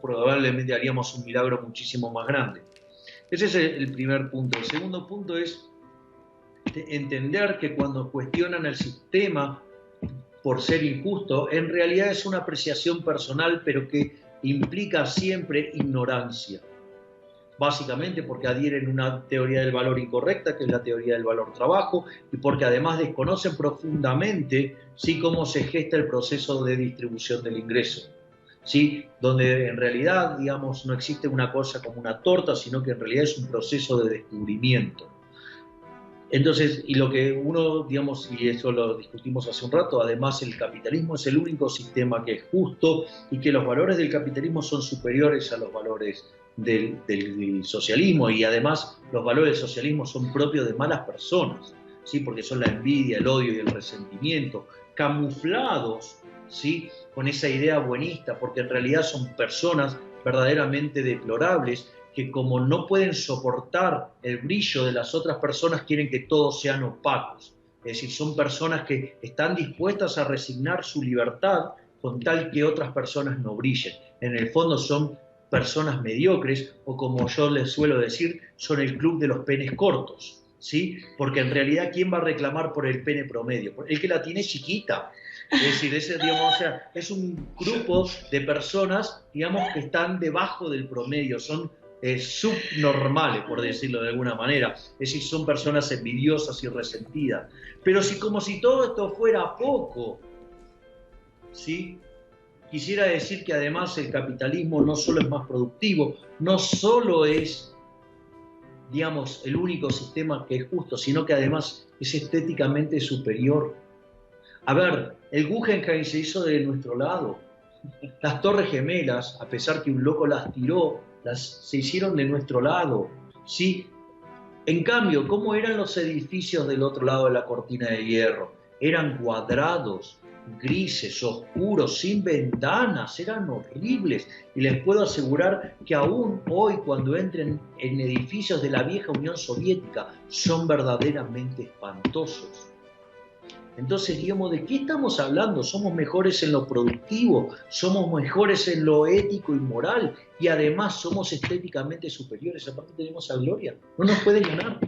B: probablemente haríamos un milagro muchísimo más grande. Ese es el primer punto. El segundo punto es entender que cuando cuestionan el sistema por ser injusto, en realidad es una apreciación personal, pero que implica siempre ignorancia. básicamente porque adhieren a una teoría del valor incorrecta, que es la teoría del valor trabajo, y porque además desconocen profundamente, ¿sí?, cómo se gesta el proceso de distribución del ingreso, ¿sí?, donde en realidad, digamos, no existe una cosa como una torta, sino que en realidad es un proceso de descubrimiento. Entonces, y lo que uno, digamos, y eso lo discutimos hace un rato, además el capitalismo es el único sistema que es justo y que los valores del capitalismo son superiores a los valores del socialismo, y además los valores del socialismo son propios de malas personas, ¿sí?, porque son la envidia, el odio y el resentimiento, camuflados, ¿sí?, con esa idea buenista, porque en realidad son personas verdaderamente deplorables que, como no pueden soportar el brillo de las otras personas, quieren que todos sean opacos. Es decir, son personas que están dispuestas a resignar su libertad con tal que otras personas no brillen. En el fondo son personas mediocres, o como yo les suelo decir, son el club de los penes cortos, ¿sí? Porque en realidad, ¿quién va a reclamar por el pene promedio? El que la tiene chiquita. Es decir, digamos, o sea, es un grupo de personas, digamos, que están debajo del promedio, son subnormales, por decirlo de alguna manera. Es decir, son personas envidiosas y resentidas. Pero como si todo esto fuera poco, ¿sí?, quisiera decir que además el capitalismo no solo es más productivo, no solo es, digamos, el único sistema que es justo, sino que además es estéticamente superior. A ver, el Guggenheim se hizo de nuestro lado. Las Torres Gemelas, a pesar que un loco las tiró, se hicieron de nuestro lado, ¿sí? En cambio, ¿cómo eran los edificios del otro lado de la cortina de hierro? Eran cuadrados, grises, oscuros, sin ventanas, eran horribles. Y les puedo asegurar que aún hoy, cuando entren en edificios de la vieja Unión Soviética, son verdaderamente espantosos. Entonces, digamos, ¿de qué estamos hablando? Somos mejores en lo productivo, somos mejores en lo ético y moral, y además somos estéticamente superiores. Aparte tenemos a Gloria, no nos puede ganar.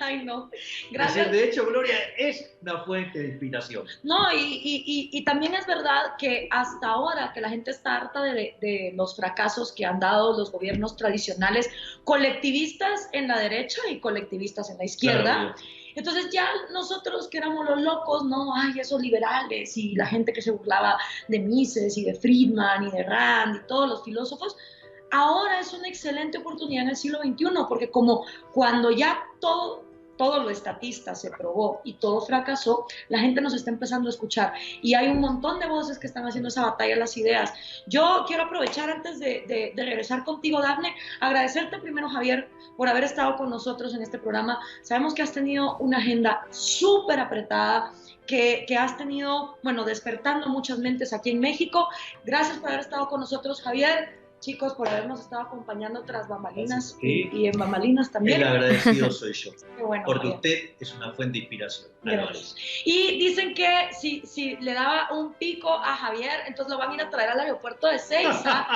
A: Ay, no.
B: Gracias. Es decir, de hecho, Gloria es una fuente de inspiración.
A: No, y también es verdad que hasta ahora que la gente está harta de los fracasos que han dado los gobiernos tradicionales, colectivistas en la derecha y colectivistas en la izquierda. Claro. Entonces ya nosotros que éramos los locos, ¿no? Ay, esos liberales y la gente que se burlaba de Mises y de Friedman y de Rand y todos los filósofos, ahora es una excelente oportunidad en el siglo XXI, porque como cuando ya todo lo estatista se probó y todo fracasó, la gente nos está empezando a escuchar y hay un montón de voces que están haciendo esa batalla de las ideas. Yo quiero aprovechar antes de regresar contigo, Dafne, agradecerte primero, Javier, por haber estado con nosotros en este programa. Sabemos que has tenido una agenda súper apretada, que has tenido, bueno, despertando muchas mentes aquí en México. Gracias por haber estado con nosotros, Javier. Chicos, por habernos estado acompañando tras bambalinas y en bambalinas también.
B: El agradecido soy yo,
A: Qué bueno,
B: porque
A: Javier.
B: usted es una fuente de inspiración.
A: Gracias. Y dicen que si le daba un pico a Javier, entonces lo van a ir a traer al aeropuerto de Seiza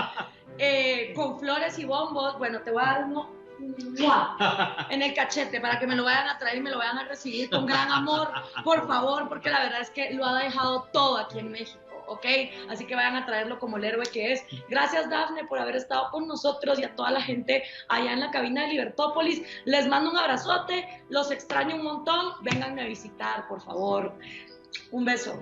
A: con flores y bombos. Bueno, te voy a dar uno en el cachete para que me lo vayan a traer y me lo vayan a recibir con gran amor, por favor, porque la verdad es que lo ha dejado todo aquí en México. ¿Ok? Así que vayan a traerlo como el héroe que es. Gracias, Dafne, por haber estado con nosotros y a toda la gente allá en la cabina de Libertópolis. Les mando un abrazote, los extraño un montón. Vénganme a visitar, por favor. Un beso.